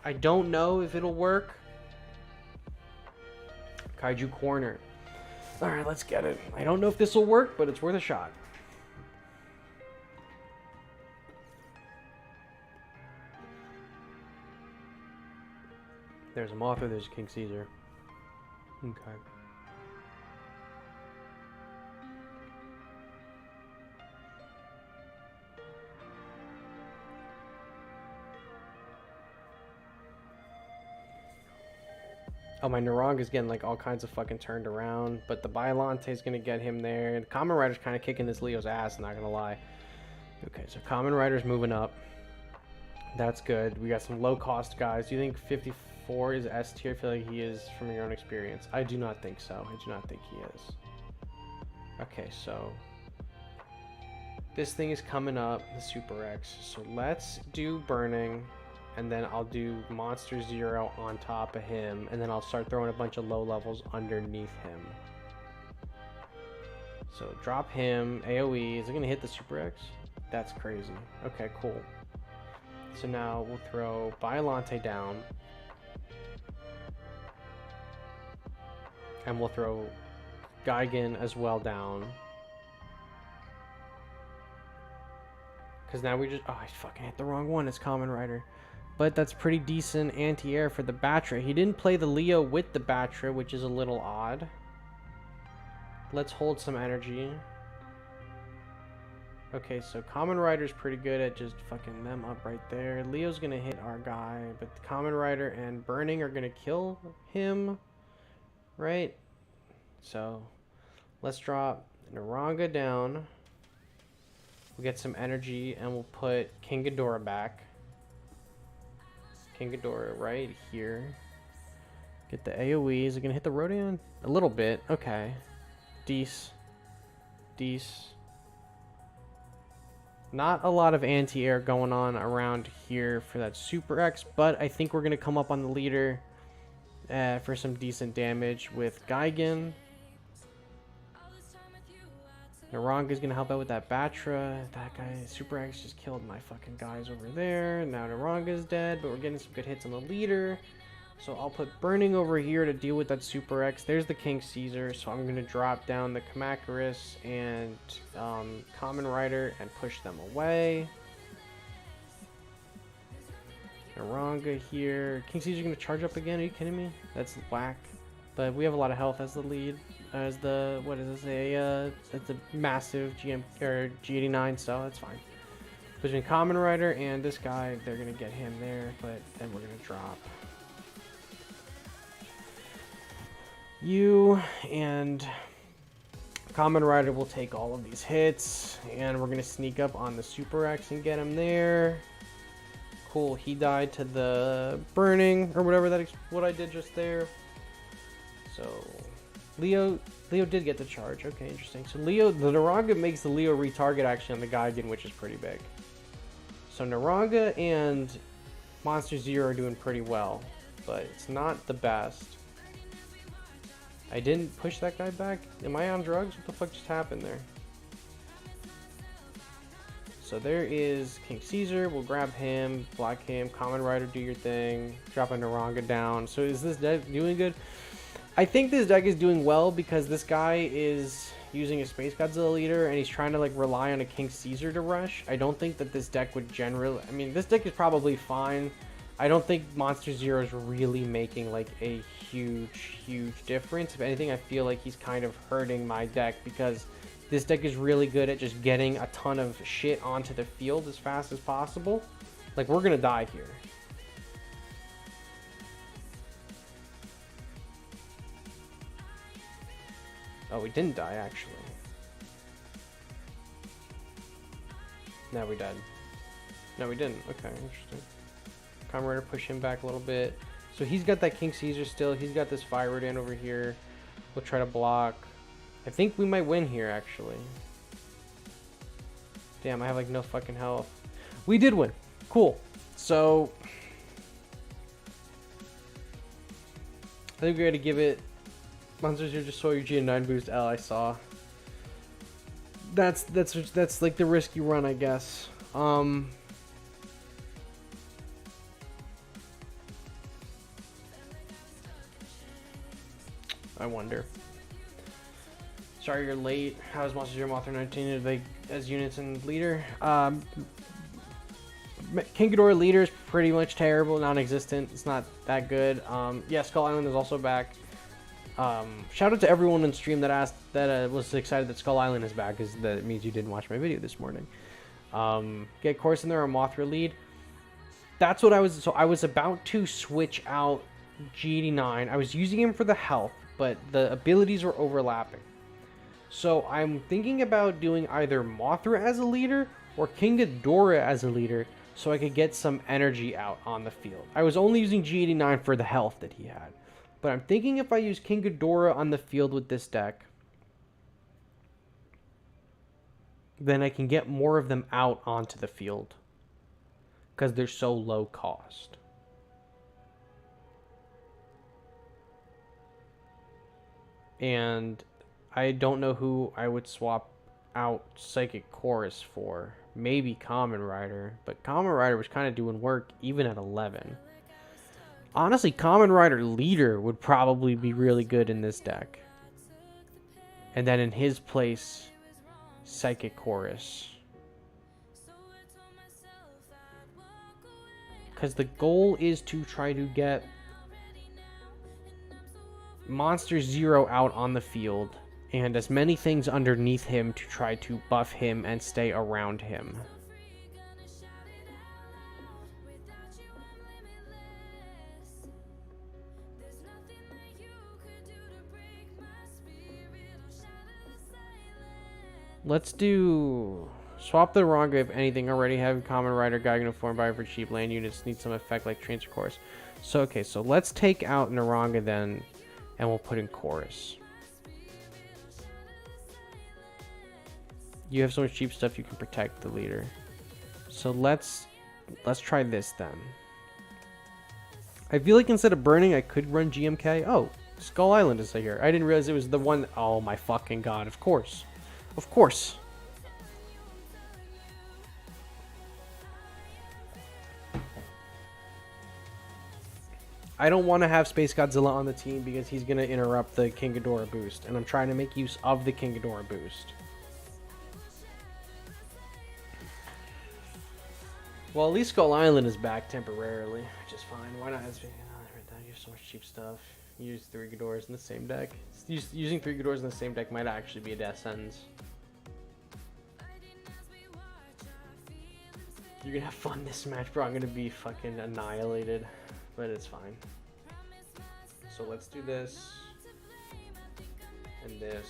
I don't know if it'll work. Kaiju corner. Alright, let's get it. I don't know if this will work, but it's worth a shot. There's a Mothra, there's a King Caesar. Okay. Oh, my Naranga's getting like all kinds of fucking turned around, but the Biolante's gonna get him there. The Kamen Rider's kind of kicking this Leo's ass, not gonna lie. Okay, so Kamen Rider's moving up. That's good. We got some low-cost guys. Do you think 54 is S tier? I feel like he is from your own experience. I do not think so. I do not think he is. Okay, so this thing is coming up, the Super X. So let's do Burning. And then I'll do Monster Zero on top of him. And then I'll start throwing a bunch of low levels underneath him. So drop him. AoE. Is it going to hit the Super X? That's crazy. Okay, cool. So now we'll throw Biollante down. And we'll throw Gigan as well down. Because now we just... Oh, I fucking hit the wrong one. It's Kamen Rider. But that's pretty decent anti-air for the Batra. He didn't play the Leo with the Batra, which is a little odd. Let's hold some energy. Okay, so Kamen Rider's pretty good at just fucking them up right there. Leo's gonna hit our guy, but the Kamen Rider and Burning are gonna kill him. Right? So, let's drop Naranga down. We'll get some energy, and we'll put King Ghidorah back. King Ghidorah right here. Get the AoE. Is it going to hit the Rodan? A little bit. Okay. Dece. Not a lot of anti-air going on around here for that Super X, but I think we're going to come up on the leader for some decent damage with Gigan. Naranga's going to help out with that Batra. That guy, Super X, just killed my fucking guys over there. Now Naranga's dead, but we're getting some good hits on the leader. So I'll put Burning over here to deal with that Super X. There's the King Caesar, so I'm going to drop down the Kamacuras and Kamen Rider and push them away. Naranga here. King Caesar's going to charge up again. Are you kidding me? That's whack. But we have a lot of health as the lead, as the, what is this, it's a massive GM, or G89, so that's fine. Between Common Rider and this guy, they're going to get him there, but then we're going to drop you, and Common Rider will take all of these hits, and we're going to sneak up on the Super X and get him there. Cool, he died to the burning, or whatever that what I did just there. So, Leo did get the charge. Okay, interesting. So Leo, the Naranga makes the Leo retarget action on the Gigan, which is pretty big. So Naranga and Monster Zero are doing pretty well, but it's not the best. I didn't push that guy back. Am I on drugs? What the fuck just happened there? So there is King Caesar. We'll grab him, block him. Common Rider, do your thing. Drop a Naranga down. So is this deck doing good? I think this deck is doing well because this guy is using a Space Godzilla leader and he's trying to like rely on a King Caesar to rush. I don't think that this deck would generally... I mean, this deck is probably fine. I don't think Monster Zero is really making like a huge difference. If anything, I feel like he's kind of hurting my deck because this deck is really good at just getting a ton of shit onto the field as fast as possible. Like, we're gonna die here. Oh, we didn't die, actually. No, we died. No, we didn't. Okay, interesting. Kamen Rider, push him back a little bit. So he's got that King Caesar still. He's got this Fire Rodan over here. We'll try to block. I think we might win here, actually. Damn, I have like no fucking health. We did win. Cool. So I think we got to give it... Monsters, you just saw your G9 boost. L, I saw. That's like the risk you run, I guess. I wonder. Sorry you're late. How's Monster Zero Mothra 19? Are they as units and leader? King Ghidorah leader is pretty much terrible, non-existent. It's not that good. Yeah, Skull Island is also back. Shout out to everyone on stream that asked, that was excited that Skull Island is back, because that means you didn't watch my video this morning. Get Chorus in there on Mothra lead. That's what I was... So I was about to switch out G89. I was using him for the health, but the abilities were overlapping. So I'm thinking about doing either Mothra as a leader or King Ghidorah as a leader so I could get some energy out on the field. I was only using G89 for the health that he had. But I'm thinking if I use King Ghidorah on the field with this deck, then I can get more of them out onto the field because they're so low cost. And I don't know who I would swap out Psychic Chorus for. Maybe Common Rider, but Common Rider was kind of doing work even at 11. Honestly, Common Rider leader would probably be really good in this deck. And then in his place, Psychic Chorus. Because the goal is to try to get Monster Zero out on the field and as many things underneath him to try to buff him and stay around him. Let's do... Swap the Naranga if anything. Already have Common Rider, Gigan form buy for cheap land units. Need some effect like Transfer Chorus. So, okay, so let's take out Naranga then, and we'll put in Chorus. You have so much cheap stuff you can protect the leader. So let's try this then. I feel like instead of burning, I could run GMK. Oh, Skull Island is here. I didn't realize it was the one... Oh my fucking god, of course. Of course. I don't want to have Space Godzilla on the team because he's going to interrupt the King Ghidorah boost. And I'm trying to make use of the King Ghidorah boost. Well, at least Skull Island is back temporarily, which is fine. Why not? You have so much cheap stuff. use 3 Ghidorahs in the same deck. Using 3 Ghidorahs in the same deck might actually be a death sentence. You're gonna have fun this match, bro. I'm gonna be fucking annihilated, but it's fine. So let's do this and this.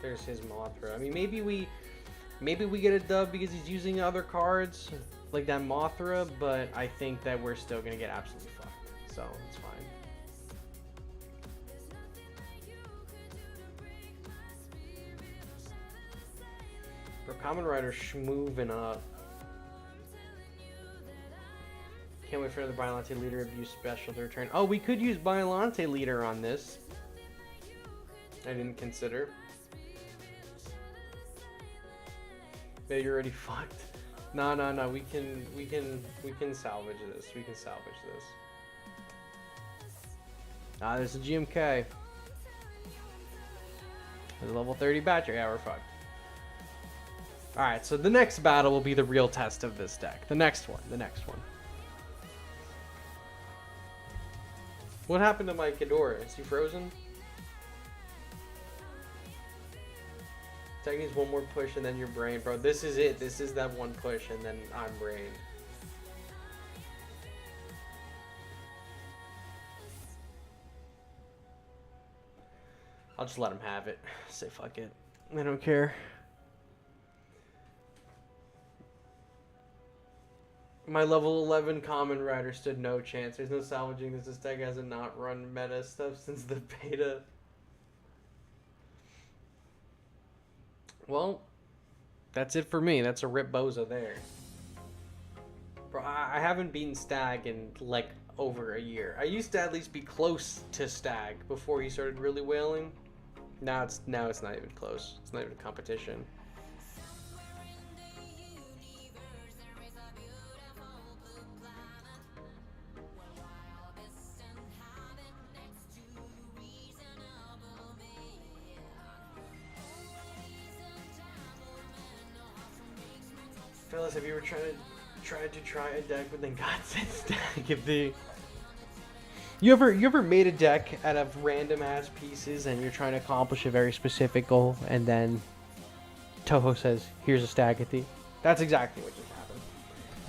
There's his Mothra. I mean, maybe we get a dub because he's using other cards like that Mothra, but I think that we're still gonna get absolutely fucked. So it's fine. For Kamen Rider schmoovin' up. Can't wait for the Biolante Leader Abuse special to return. Oh, we could use Biolante Leader on this. I didn't consider. But you're already fucked. No. We can salvage this. We can salvage this. Ah, there's a GMK. There's a level 30 battery. Yeah, we're fucked. Alright, so the next battle will be the real test of this deck. The next one. What happened to my Ghidorah? Is he frozen? Tech needs one more push and then your brain. Bro, this is it. This is that one push and then I'm brain. I'll just let him have it. Say fuck it. I don't care. My level 11 Kamen Rider stood no chance. There's no salvaging this. This deck hasn't not run meta stuff since the beta. Well, that's it for me. That's a Rip Boza there. Bro, I haven't beaten Stag in like over a year. I used to at least be close to Stag before he started really wailing. Now it's not even close. It's not even a competition. Fellas, have you ever tried to try a deck but then got sent Stag? If the you ever made a deck out of random ass pieces and you're trying to accomplish a very specific goal and then Toho says, "Here's a Stag-a-thee." That's exactly what just happened.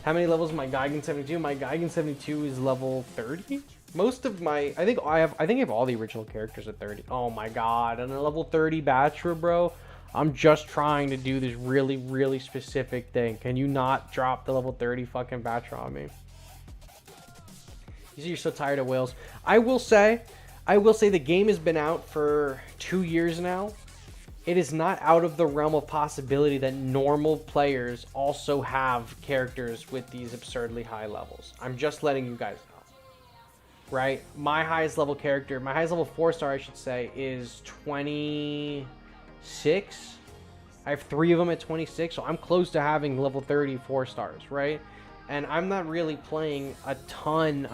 How many levels is my Gigan 72? My Gigan 72 is level 30. Most of my I think I have all the original characters at 30. Oh my god, and a level 30 Batra, bro. I'm just trying to do this really, really specific thing. Can you not drop the level 30 fucking Batra on me? You see, you're so tired of whales. I will say the game has been out for 2 years now. It is not out of the realm of possibility that normal players also have characters with these absurdly high levels. I'm just letting you guys know. Right? My highest level character, my highest level 4-star, I should say, is 26. I have 3 of them at 26, so I'm close to having level 30 4-stars, right? And I'm not really playing a ton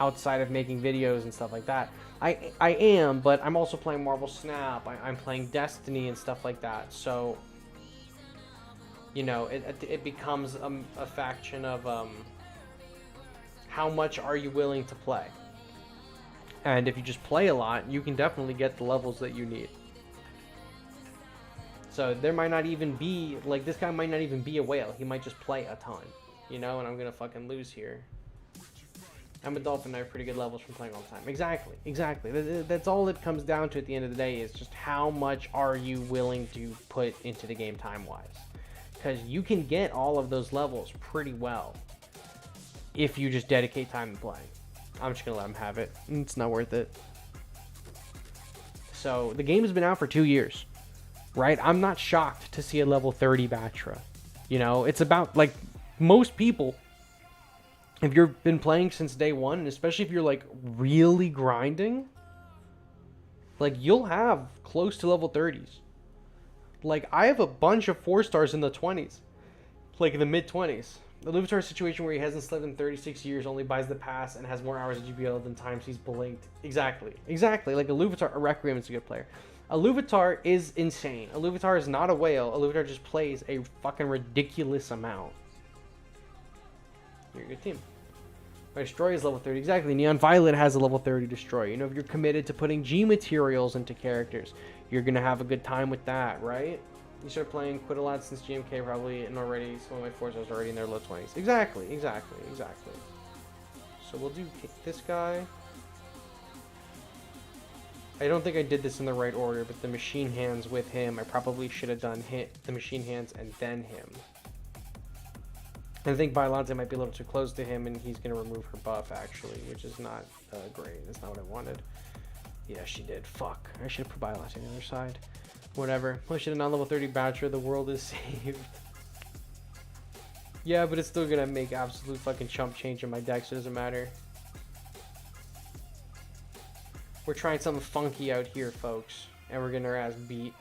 outside of making videos and stuff like that. I am, but I'm also playing Marvel Snap. I'm playing Destiny and stuff like that. So, you know, it becomes a faction of how much are you willing to play? And if you just play a lot, you can definitely get the levels that you need. So there might not even be, like, this guy might not even be a whale. He might just play a ton, you know, and I'm going to fucking lose here. I'm a dolphin. I have pretty good levels from playing all the time. Exactly. That's all it comes down to at the end of the day is just how much are you willing to put into the game time-wise. Because you can get all of those levels pretty well if you just dedicate time to playing. I'm just going to let him have it. It's not worth it. So the game has been out for 2 years. Right? I'm not shocked to see a level 30 Batra. You know, it's about, like, most people, if you've been playing since day one, and especially if you're, like, really grinding, like, you'll have close to level 30s. Like, I have a bunch of 4-stars in the 20s. Like, in the mid-20s. The Luvatar situation where he hasn't slept in 36 years, only buys the pass, and has more hours of GPL than times he's blinked. Exactly. Like, a Luvatar, a Requiem is a good player. A Luvatar is insane. A Luvatar is not a whale. A Luvatar just plays a fucking ridiculous amount. You're a good team. My destroy is level 30. Exactly. Neon Violet has a level 30 destroy. You know, if you're committed to putting G materials into characters, you're going to have a good time with that, right? You start playing quite a lot since GMK probably, and already some of my forces are already in their low 20s. Exactly. So we'll do this guy. I don't think I did this in the right order, but the machine hands with him, I probably should have done the machine hands and then him. I think Bylante might be a little too close to him, and he's going to remove her buff, actually, which is not great. That's not what I wanted. Yeah, she did. Fuck. I should have put Bylante on the other side. Whatever. I should have non-level 30 Batcher. The world is saved. Yeah, but it's still going to make absolute fucking chump change in my deck, so it doesn't matter. We're trying something funky out here, folks, and we're getting our ass beat.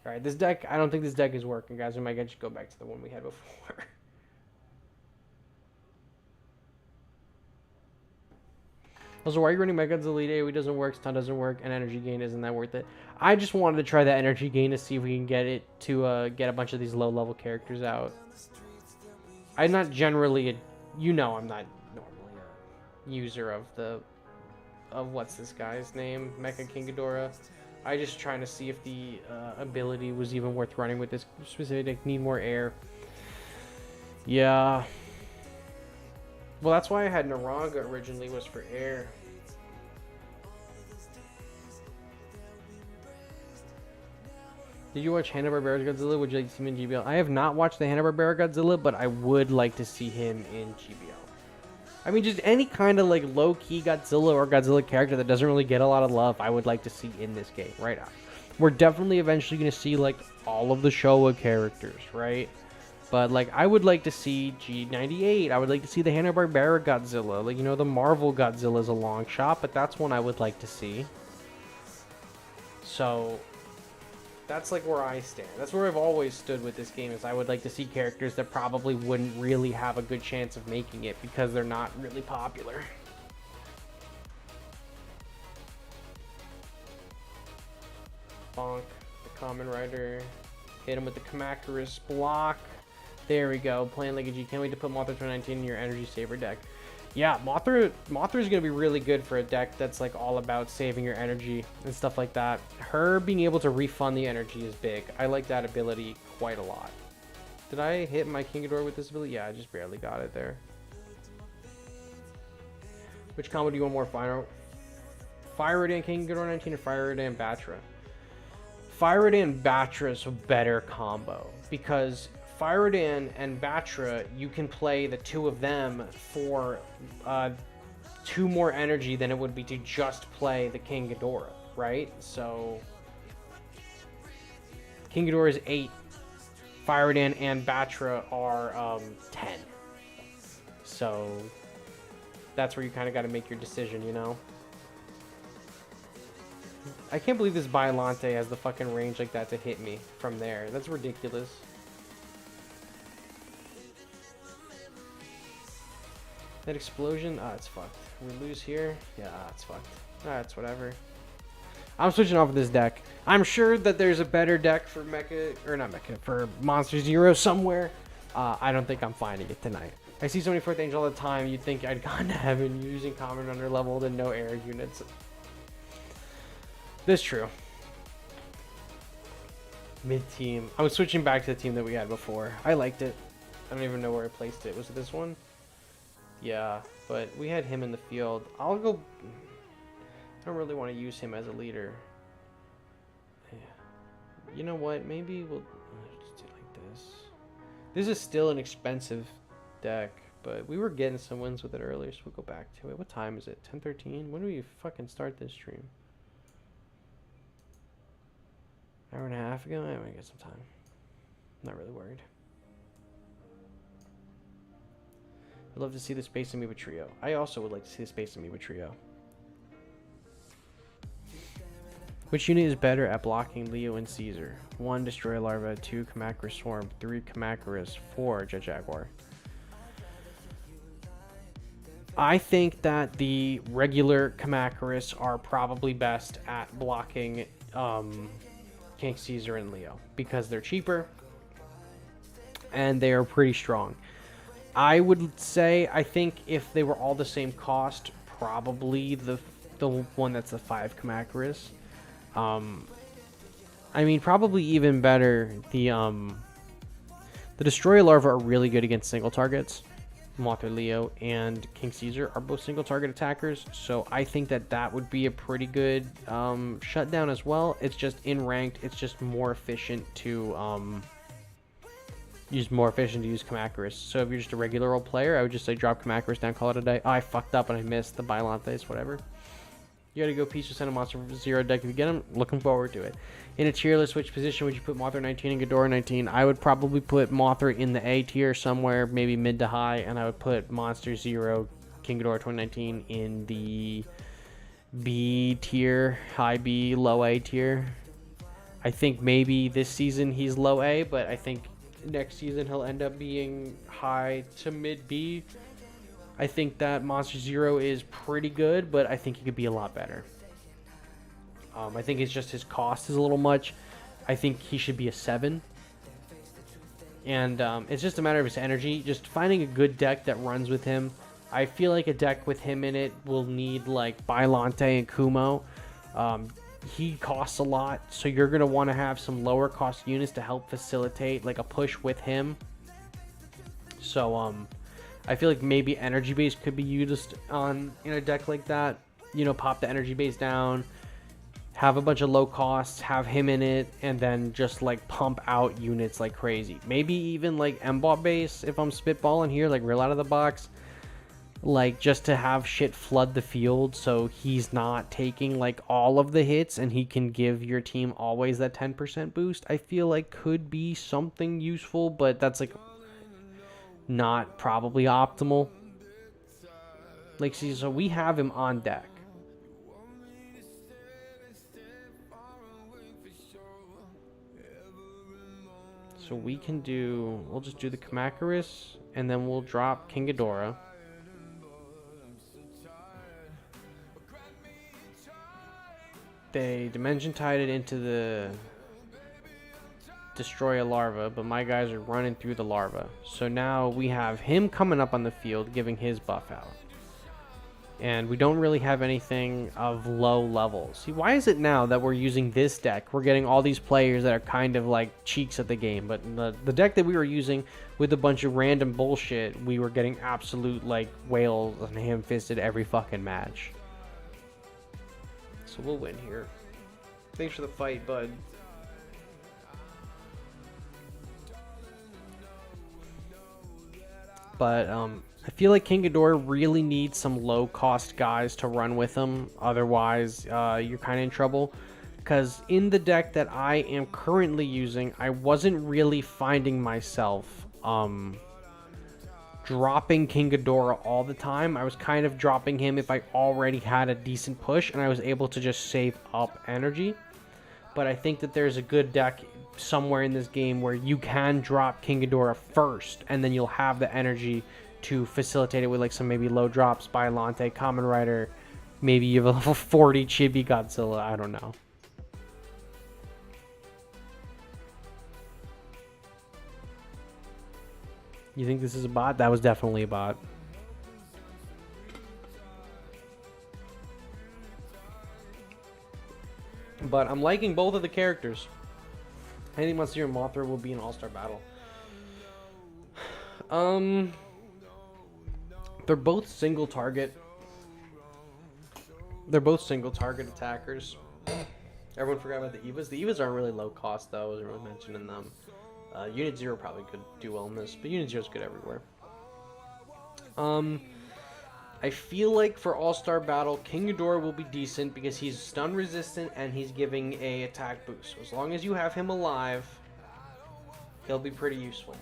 Alright, this deck, I don't think this deck is working, guys. We might just go back to the one we had before. Also, why are you running Mechagodzilla Elite AoE doesn't work, stun doesn't work, and energy gain isn't that worth it? I just wanted to try that energy gain to see if we can get it to get a bunch of these low-level characters out. I'm not generally I'm not normally a user of what's this guy's name? Mecha King Ghidorah. I just trying to see if the ability was even worth running with this specific deck. Need more air. Yeah. Well, that's why I had Naranga originally, was for air. Did you watch Hanna-Barbera's Godzilla? Would you like to see him in GBL? I have not watched the Hanna-Barbera Godzilla, but I would like to see him in GBL. I mean, just any kind of like low-key Godzilla or Godzilla character that doesn't really get a lot of love, I would like to see in this game, right now. We're definitely eventually going to see like all of the Showa characters, right? But like, I would like to see G98. I would like to see the Hanna-Barbera Godzilla. Like, you know, the Marvel Godzilla is a long shot, but that's one I would like to see. So that's like where I stand. That's where I've always stood with this game, is I would like to see characters that probably wouldn't really have a good chance of making it because they're not really popular. Bonk, the Kamen Rider. Hit him with the Kamakuris block. There we go. Playing like a G. Can't wait to put Mothra 2019 in your energy saver deck. Yeah, Mothra is going to be really good for a deck that's like all about saving your energy and stuff like that. Her being able to refund the energy is big. I like that ability quite a lot. Did I hit my King Ghidorah with this ability? Yeah, I just barely got it there. Which combo do you want more? Fire Radan King Ghidorah 19 or Fire Radan Batra? Fire Radan Batra is a better combo, because Fire Radan and Batra, you can play the two of them for 2 more energy than it would be to just play the King Ghidorah, right? So King Ghidorah is 8. Fire Radan and Batra are 10. So that's where you kind of got to make your decision, you know? I can't believe this Bylante has the fucking range like that to hit me from there. That's ridiculous. That explosion? Ah, it's fucked. We lose here? Yeah, it's fucked. Ah, it's whatever. I'm switching off of this deck. I'm sure that there's a better deck for for Monster Zero somewhere. I don't think I'm finding it tonight. I see so many 4th Angel all the time, you'd think I'd gone to heaven using common underleveled and no air units. This is true. Mid-team. I'm switching back to the team that we had before. I liked it. I don't even know where I placed it. Was it this one? Yeah, but we had him in the field. I'll go... I don't really want to use him as a leader. Yeah. You know what? Maybe we'll just do it like this. This is still an expensive deck, but we were getting some wins with it earlier, so we'll go back to it. What time is it? 10:13? When do we fucking start this stream? Hour and a half ago? I might get some time. Not really worried. I'd love to see the Space Amoeba Trio. I also would like to see the Space Amoeba Trio. Which unit is better at blocking Leo and Caesar? 1 Destroy Larva, 2 Kamacuras Swarm, 3 Kamacuras, 4 Jet Jaguar. I think that the regular Kamacuras are probably best at blocking King Caesar and Leo, because they're cheaper and they are pretty strong. I would say, I think if they were all the same cost, probably the one that's the 5 Kamakuris. I mean, probably even better, the Destroyer Larva are really good against single targets. Mothra Leo and King Caesar are both single target attackers, so I think that would be a pretty good shutdown as well. It's just in ranked, it's just more efficient to use Kamakuris. So if you're just a regular old player, I would just say drop Kamakuris down, call it a day. Oh, I fucked up and I missed the Biolantes, whatever. You gotta go Peach to send a Monster Zero deck if you get them. Looking forward to it. In a tier list, which position would you put Mothra 19 and Ghidorah 19? I would probably put Mothra in the A tier somewhere, maybe mid to high, and I would put Monster Zero, King Ghidorah 2019 in the B tier, high B, low A tier. I think maybe this season he's low A, but I think next season he'll end up being high to mid B. I think that Monster Zero is pretty good, but I think he could be a lot better. I think it's just his cost is a little much. I think he should be a 7. And it's just a matter of his energy. Just finding a good deck that runs with him. I feel like a deck with him in it will need like Bylante and Kumo. He costs a lot, so you're going to want to have some lower cost units to help facilitate like a push with him. So I feel like maybe energy base could be used in a deck like that. You know, pop the energy base down, have a bunch of low costs, have him in it, and then just like pump out units like crazy. Maybe even like M-Bot base if I'm spitballing here, like real out of the box. Like just to have shit flood the field so he's not taking like all of the hits and he can give your team always that 10% boost. I feel like could be something useful, but that's like not probably optimal. Like, see, so we have him on deck. So we can do, we'll just do the Kamakuris, and then we'll drop King Ghidorah. They Dimension Tied it into the Destroy a Larva, but my guys are running through the Larva. So now we have him coming up on the field, giving his buff out. And we don't really have anything of low level. See, why is it now that we're using this deck? We're getting all these players that are kind of like cheeks at the game. But the deck that we were using with a bunch of random bullshit, we were getting absolute like whales and ham-fisted every fucking match. So we'll win here. Thanks for the fight, bud. But I feel like King Ghidorah really needs some low-cost guys to run with him. Otherwise, you're kind of in trouble. Because in the deck that I am currently using, I wasn't really finding myself dropping King Ghidorah all the time. I was kind of dropping him if I already had a decent push, and I was able to just save up energy. But I think that there's a good deck somewhere in this game where you can drop King Ghidorah first, and then you'll have the energy to facilitate it with like some maybe low drops, Bylante, Common Rider, maybe you have a level 40 Chibi Godzilla, I don't know. You think this is a bot? That was definitely a bot. But I'm liking both of the characters. Anything Monster and Mothra will be an all-star battle. They're both single target. They're both single target attackers. Everyone forgot about the Evas. The Evas aren't really low cost though. I wasn't really mentioning them. Unit 0 probably could do well in this, but Unit 0 is good everywhere. I feel like for All-Star Battle, King Ghidorah will be decent because he's stun resistant and he's giving a attack boost. So as long as you have him alive, he'll be pretty useful.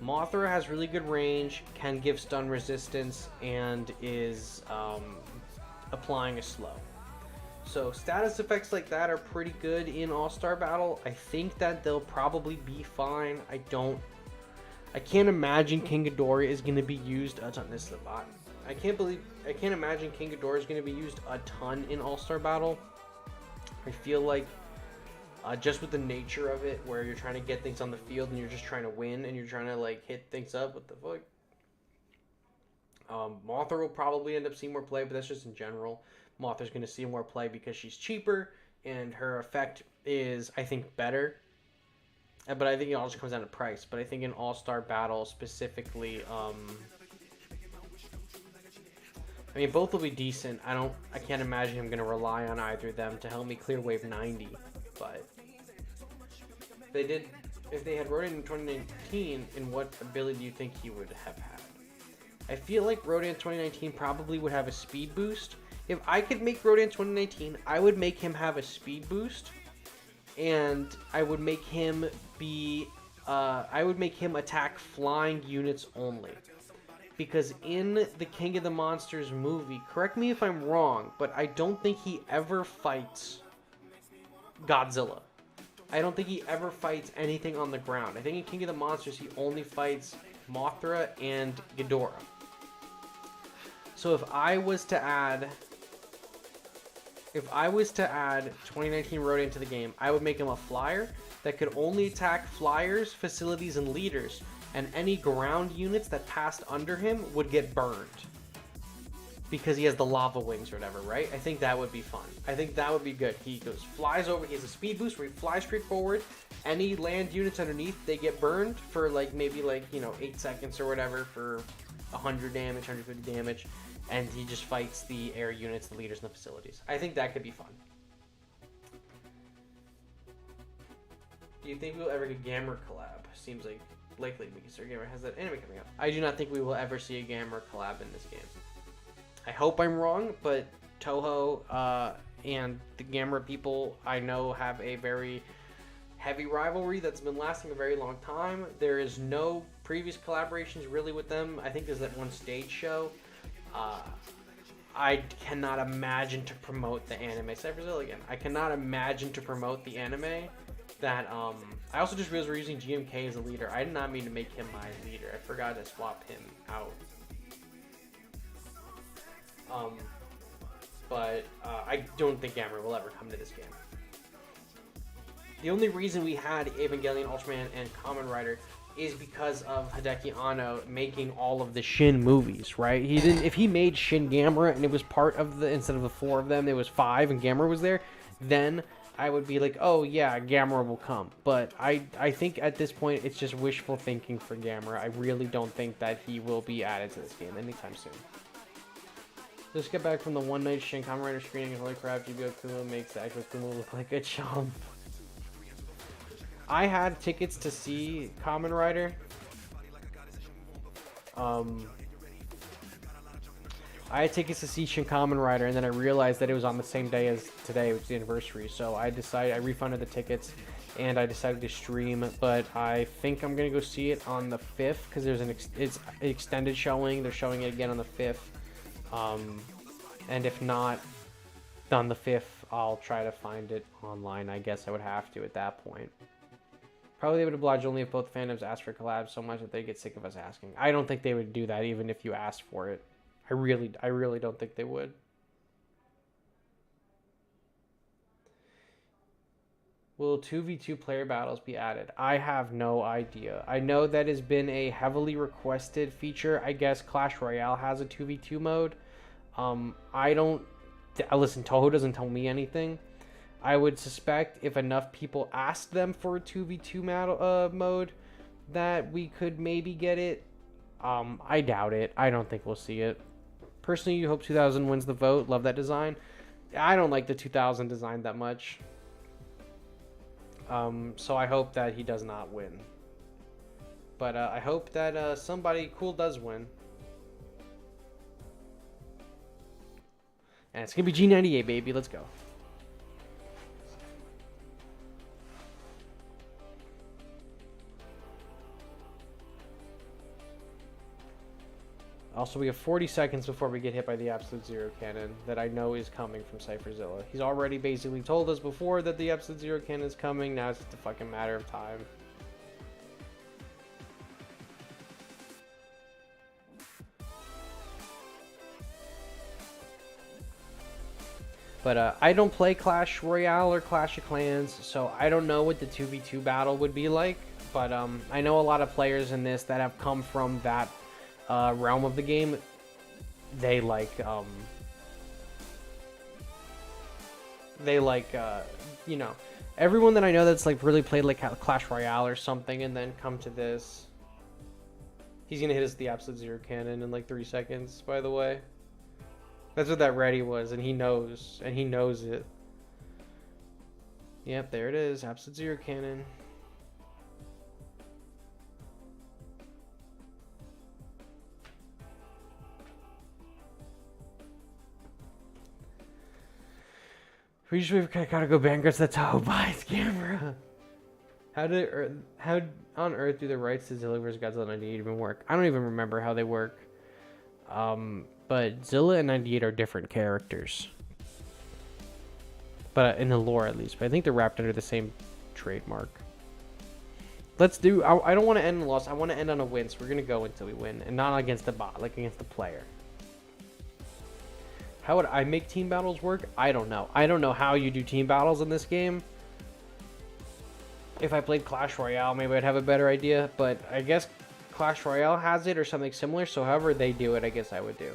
Mothra has really good range, can give stun resistance, and is applying a slow. So status effects like that are pretty good in All-Star Battle. I think that they'll probably be fine. I can't imagine King Ghidorah is going to be used a ton. This is a bot. I can't imagine King Ghidorah is going to be used a ton in All-Star Battle. I feel like just with the nature of it, where you're trying to get things on the field and you're just trying to win and you're trying to like hit things up. What the fuck? Mothra will probably end up seeing more play, but that's just in general. Mothra's going to see more play because she's cheaper, and her effect is, I think, better. But I think it all just comes down to price. But I think in All-Star Battle specifically, I mean, both will be decent. I can't imagine him going to rely on either of them to help me clear wave 90. But if they had Rodan in 2019, in what ability do you think he would have had? I feel like Rodan 2019 probably would have a speed boost. If I could make Rodan 2019, I would make him have a speed boost, and I would make him attack flying units only. Because in the King of the Monsters movie, correct me if I'm wrong, but I don't think he ever fights Godzilla. I don't think he ever fights anything on the ground. I think in King of the Monsters, he only fights Mothra and Ghidorah. So if I was to add 2019 Rodan to the game, I would make him a flyer that could only attack flyers, facilities, and leaders, and any ground units that passed under him would get burned. Because he has the lava wings or whatever, right? I think that would be fun. I think that would be good. He flies over, he has a speed boost where he flies straight forward. Any land units underneath, they get burned for maybe 8 seconds or whatever for 100 damage, 150 damage. And he just fights the air units, the leaders, and the facilities. I think that could be fun. Do you think we'll ever get Gamera collab? Seems like likely because Gamera has that anime coming out. I do not think we will ever see a Gamera collab in this game. I hope I'm wrong, but Toho and the Gamera people I know have a very heavy rivalry that's been lasting a very long time. There is no previous collaborations really with them. I think there's that one stage show. I cannot imagine to promote the anime. Cypherzilla again. I cannot imagine to promote the anime that, I also just realized we're using GMK as a leader. I did not mean to make him my leader. I forgot to swap him out. But I don't think Gamera will ever come to this game. The only reason we had Evangelion, Ultraman, and Kamen Rider is because of Hideki Anno making all of the Shin movies, right? If he made Shin Gamera and it was part of instead of the 4 of them, there was 5 and Gamera was there, then I would be like, oh yeah, Gamera will come. But I think at this point, it's just wishful thinking for Gamera. I really don't think that he will be added to this game anytime soon. Let's get back from the one night Shin Kamen Rider screening, and holy crap, GBO Kuma makes the actual Kuma look like a chump. I had tickets to see Kamen Rider. I had tickets to see Shin Kamen Rider, and then I realized that it was on the same day as today, which is the anniversary. So I refunded the tickets, and I decided to stream. But I think I'm gonna go see it on the 5th because there's it's an extended showing. They're showing it again on the 5th. And if not on the 5th, I'll try to find it online. I guess I would have to at that point. Probably they would oblige only if both fandoms ask for collabs so much that they get sick of us asking. I don't think they would do that even if you asked for it. I really don't think they would. Will 2v2 player battles be added? I have no idea. I know that has been a heavily requested feature. I guess Clash Royale has a 2v2 mode. Listen, Toho doesn't tell me anything. I would suspect if enough people asked them for a 2v2 mode that we could maybe get it. I doubt it. I don't think we'll see it. Personally, you hope 2000 wins the vote. Love that design. I don't like the 2000 design that much. So I hope that he does not win. But I hope that somebody cool does win. And it's going to be G98, baby. Let's go. Also, we have 40 seconds before we get hit by the Absolute Zero Cannon that I know is coming from Cypherzilla. He's already basically told us before that the Absolute Zero Cannon is coming. Now it's just a fucking matter of time. But I don't play Clash Royale or Clash of Clans, so I don't know what the 2v2 battle would be like. But I know a lot of players in this that have come from that realm of the game. they like you know, everyone that I know that's like really played like Clash Royale or something and then come to this. He's gonna hit us with the Absolute Zero Cannon in like 3 seconds, by the way. That's what that ready was, and he knows it. Yep, there it is, Absolute Zero Cannon. We just gotta go bankrupt. That's how buys camera. How on earth do the rights to Zilla vs Godzilla 98 even work? I don't even remember how they work. But Zilla and 98 are different characters. But in the lore at least. But I think they're wrapped under the same trademark. Let's do. I don't want to end in a loss. I want to end on a win. So we're gonna go until we win, and not against the bot, like against the player. How would I make team battles work? I don't know. I don't know how you do team battles in this game. If I played Clash Royale, maybe I'd have a better idea. But I guess Clash Royale has it or something similar. So however they do it, I guess I would do.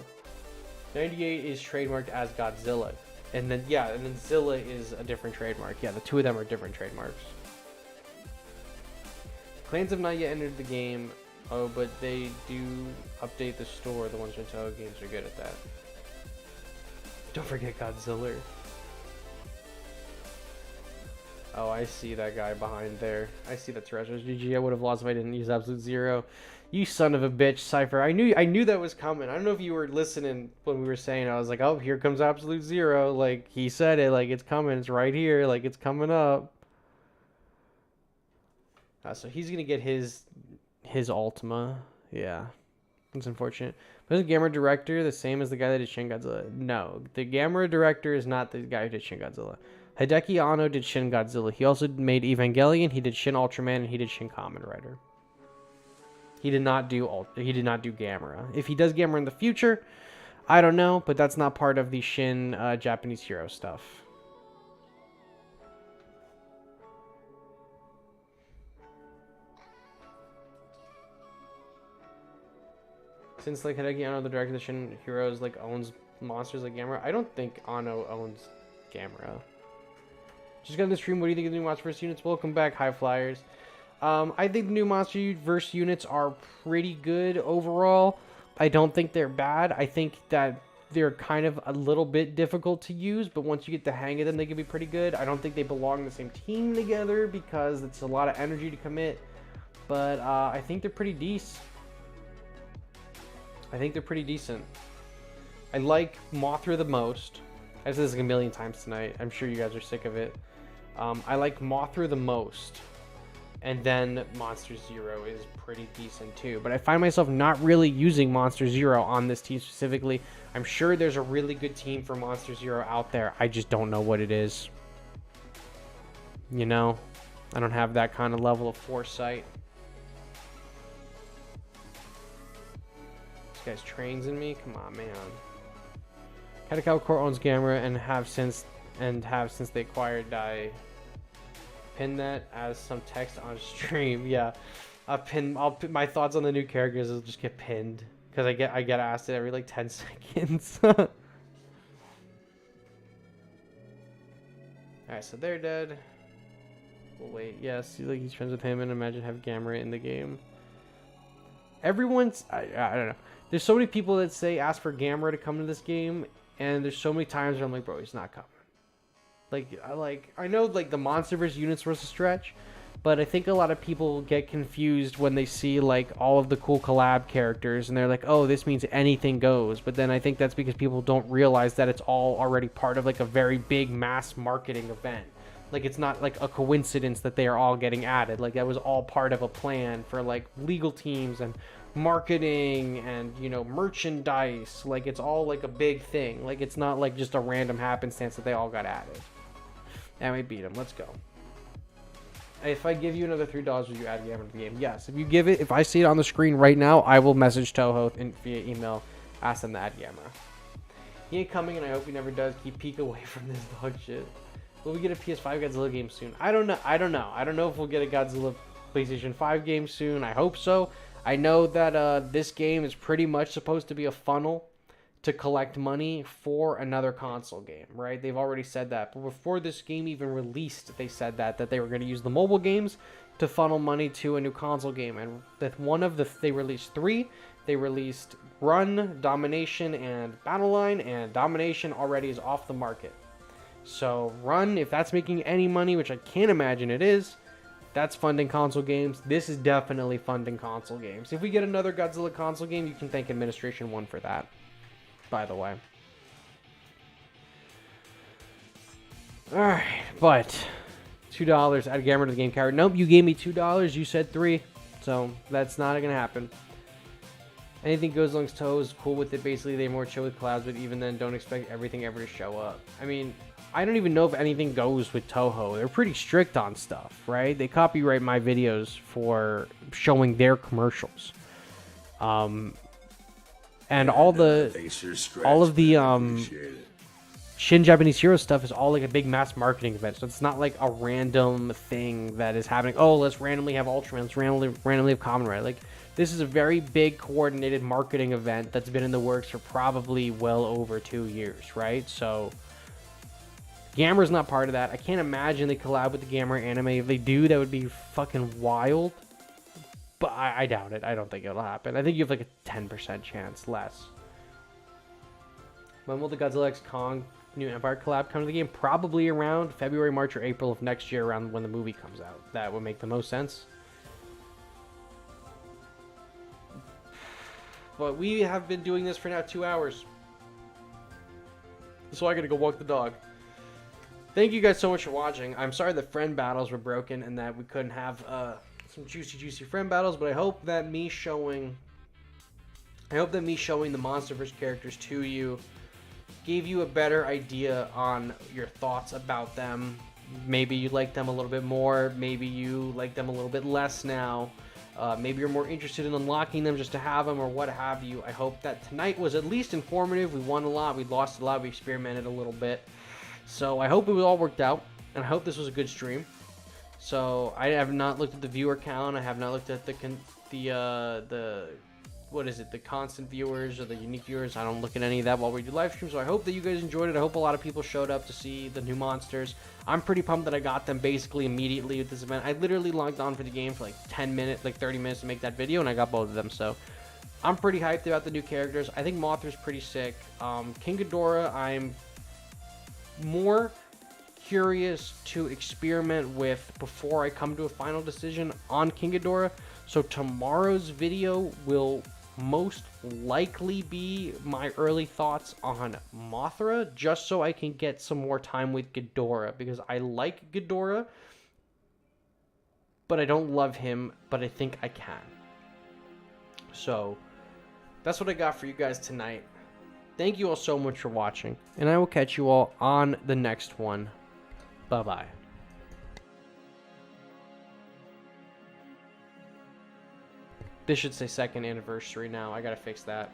98 is trademarked as Godzilla. And then, yeah, and then Zilla is a different trademark. Yeah, the two of them are different trademarks. Clans have not yet entered the game. Oh, but they do update the store. The ones from Toho games are good at that. Don't forget Godzilla. Oh, I see that guy behind there. I see the terrestrials. GG, I would have lost if I didn't use Absolute Zero. You son of a bitch, Cypher. I knew that was coming. I don't know if you were listening when we were saying. I was like, oh, here comes Absolute Zero. Like, he said it. Like, it's coming. It's right here. Like, it's coming up. So he's going to get his Ultima. Yeah. It's unfortunate. But is the Gamera director the same as the guy that did Shin Godzilla? No. The Gamera director is not the guy who did Shin Godzilla. Hideki Anno did Shin Godzilla. He also made Evangelion. He did Shin Ultraman, and he did Shin Kamen Rider. He did not do Gamera. If he does Gamera in the future, I don't know, but that's not part of the Shin Japanese hero stuff. Since like Hideki Anno, the director of the Shin Heroes, like owns monsters like Gamera, I don't think Anno owns Gamera. Just got in the stream. What do you think of the new Monsterverse units? Welcome back, High Flyers. I think the new Monsterverse units are pretty good overall. I don't think they're bad. I think that they're kind of a little bit difficult to use, but once you get the hang of them, they can be pretty good. I don't think they belong in the same team together because it's a lot of energy to commit, but I think they're pretty decent. I like Mothra the most. I've said this like a million times tonight. I'm sure you guys are sick of it. I like Mothra the most. And then Monster Zero is pretty decent too. But I find myself not really using Monster Zero on this team specifically. I'm sure there's a really good team for Monster Zero out there. I just don't know what it is. You know? I don't have that kind of level of foresight. This guy's trains in me? Come on, man. Katakao Core owns Gamera and have since they acquired pin that as some text on stream. Yeah, I'll put my thoughts on the new characters. Will just get pinned because I get asked it every like 10 seconds. All right, so they're dead. We'll wait. Yes, like he's friends with him, and imagine have Gamera in the game. Everyone's I don't know. There's so many people that ask for Gamera to come to this game, and there's so many times where I'm like, bro, he's not coming. I know like the Monsterverse units was a stretch, but I think a lot of people get confused when they see like all of the cool collab characters and they're like, oh, this means anything goes. But then I think that's because people don't realize that it's all already part of like a very big mass marketing event. Like it's not like a coincidence that they are all getting added. Like that was all part of a plan for like legal teams and marketing and, you know, merchandise. Like it's all like a big thing. Like it's not like just a random happenstance that they all got added. And we beat him. Let's go. If I give you another $3, will you add Gamera to the game? Yes. If I see it on the screen right now, I will message Toho via email, ask them to add Gamera. He ain't coming, and I hope he never does. Keep Peek away from this dog shit. Will we get a PS5 Godzilla game soon? I don't know. I don't know if we'll get a Godzilla PlayStation 5 game soon. I hope so. I know that this game is pretty much supposed to be a funnel to collect money for another console game, right? They've already said that. But before this game even released, they said that they were going to use the mobile games to funnel money to a new console game. And that they released 3. They released Run, Domination, and Battle Line, and Domination already is off the market. So Run, if that's making any money, which I can't imagine it is, that's funding console games. This is definitely funding console games. If we get another Godzilla console game, you can thank Administration 1 for that, by the way. Alright, but $2, add a gamer to the game card. Nope, you gave me $2, you said 3, so that's not gonna happen. Anything goes along Toho is cool with it. Basically, they're more chill with collabs, but even then, don't expect everything ever to show up. I mean, I don't even know if anything goes with Toho. They're pretty strict on stuff, right? They copyright my videos for showing their commercials. And all of the Shin Japanese Hero stuff is all like a big mass marketing event. So it's not like a random thing that is happening. Oh, let's randomly have Ultraman. Let's randomly have Kamen Rider. Like, this is a very big coordinated marketing event that's been in the works for probably well over 2 years, right? So Gamera's not part of that. I can't imagine they collab with the Gamera anime. If they do, that would be fucking wild. But I doubt it. I don't think it'll happen. I think you have like a 10% chance less. When will the Godzilla x Kong New Empire collab come to the game? Probably around February, March, or April of next year, around when the movie comes out. That would make the most sense. But we have been doing this for now 2 hours. So I gotta go walk the dog. Thank you guys so much for watching. I'm sorry the friend battles were broken and that we couldn't have some juicy friend battles, but I hope that me showing the Monsterverse characters to you gave you a better idea on your thoughts about them. Maybe you like them a little bit more. Maybe you like them a little bit less now. Maybe you're more interested in unlocking them just to have them or what have you. I hope that tonight was at least informative. We won a lot. We lost a lot. We experimented a little bit. So I hope it all worked out. And I hope this was a good stream. So I have not looked at the viewer count. I have not looked at the constant viewers or the unique viewers. I don't look at any of that while we do live streams. So I hope that you guys enjoyed it. I hope a lot of people showed up to see the new monsters. I'm pretty pumped that I got them basically immediately with this event. I literally logged on for the game for like 10 minutes, like 30 minutes to make that video, and I got both of them. So I'm pretty hyped about the new characters. I think Mothra's pretty sick. King Ghidorah, I'm more curious to experiment with before I come to a final decision on King Ghidorah. So tomorrow's video will most likely be my early thoughts on Mothra, just so I can get some more time with Ghidorah, because I like Ghidorah, but I don't love him, but I think I can. So that's what I got for you guys tonight. Thank you all so much for watching, and I will catch you all on the next one. Bye-bye. This should say 2nd anniversary now. I gotta fix that.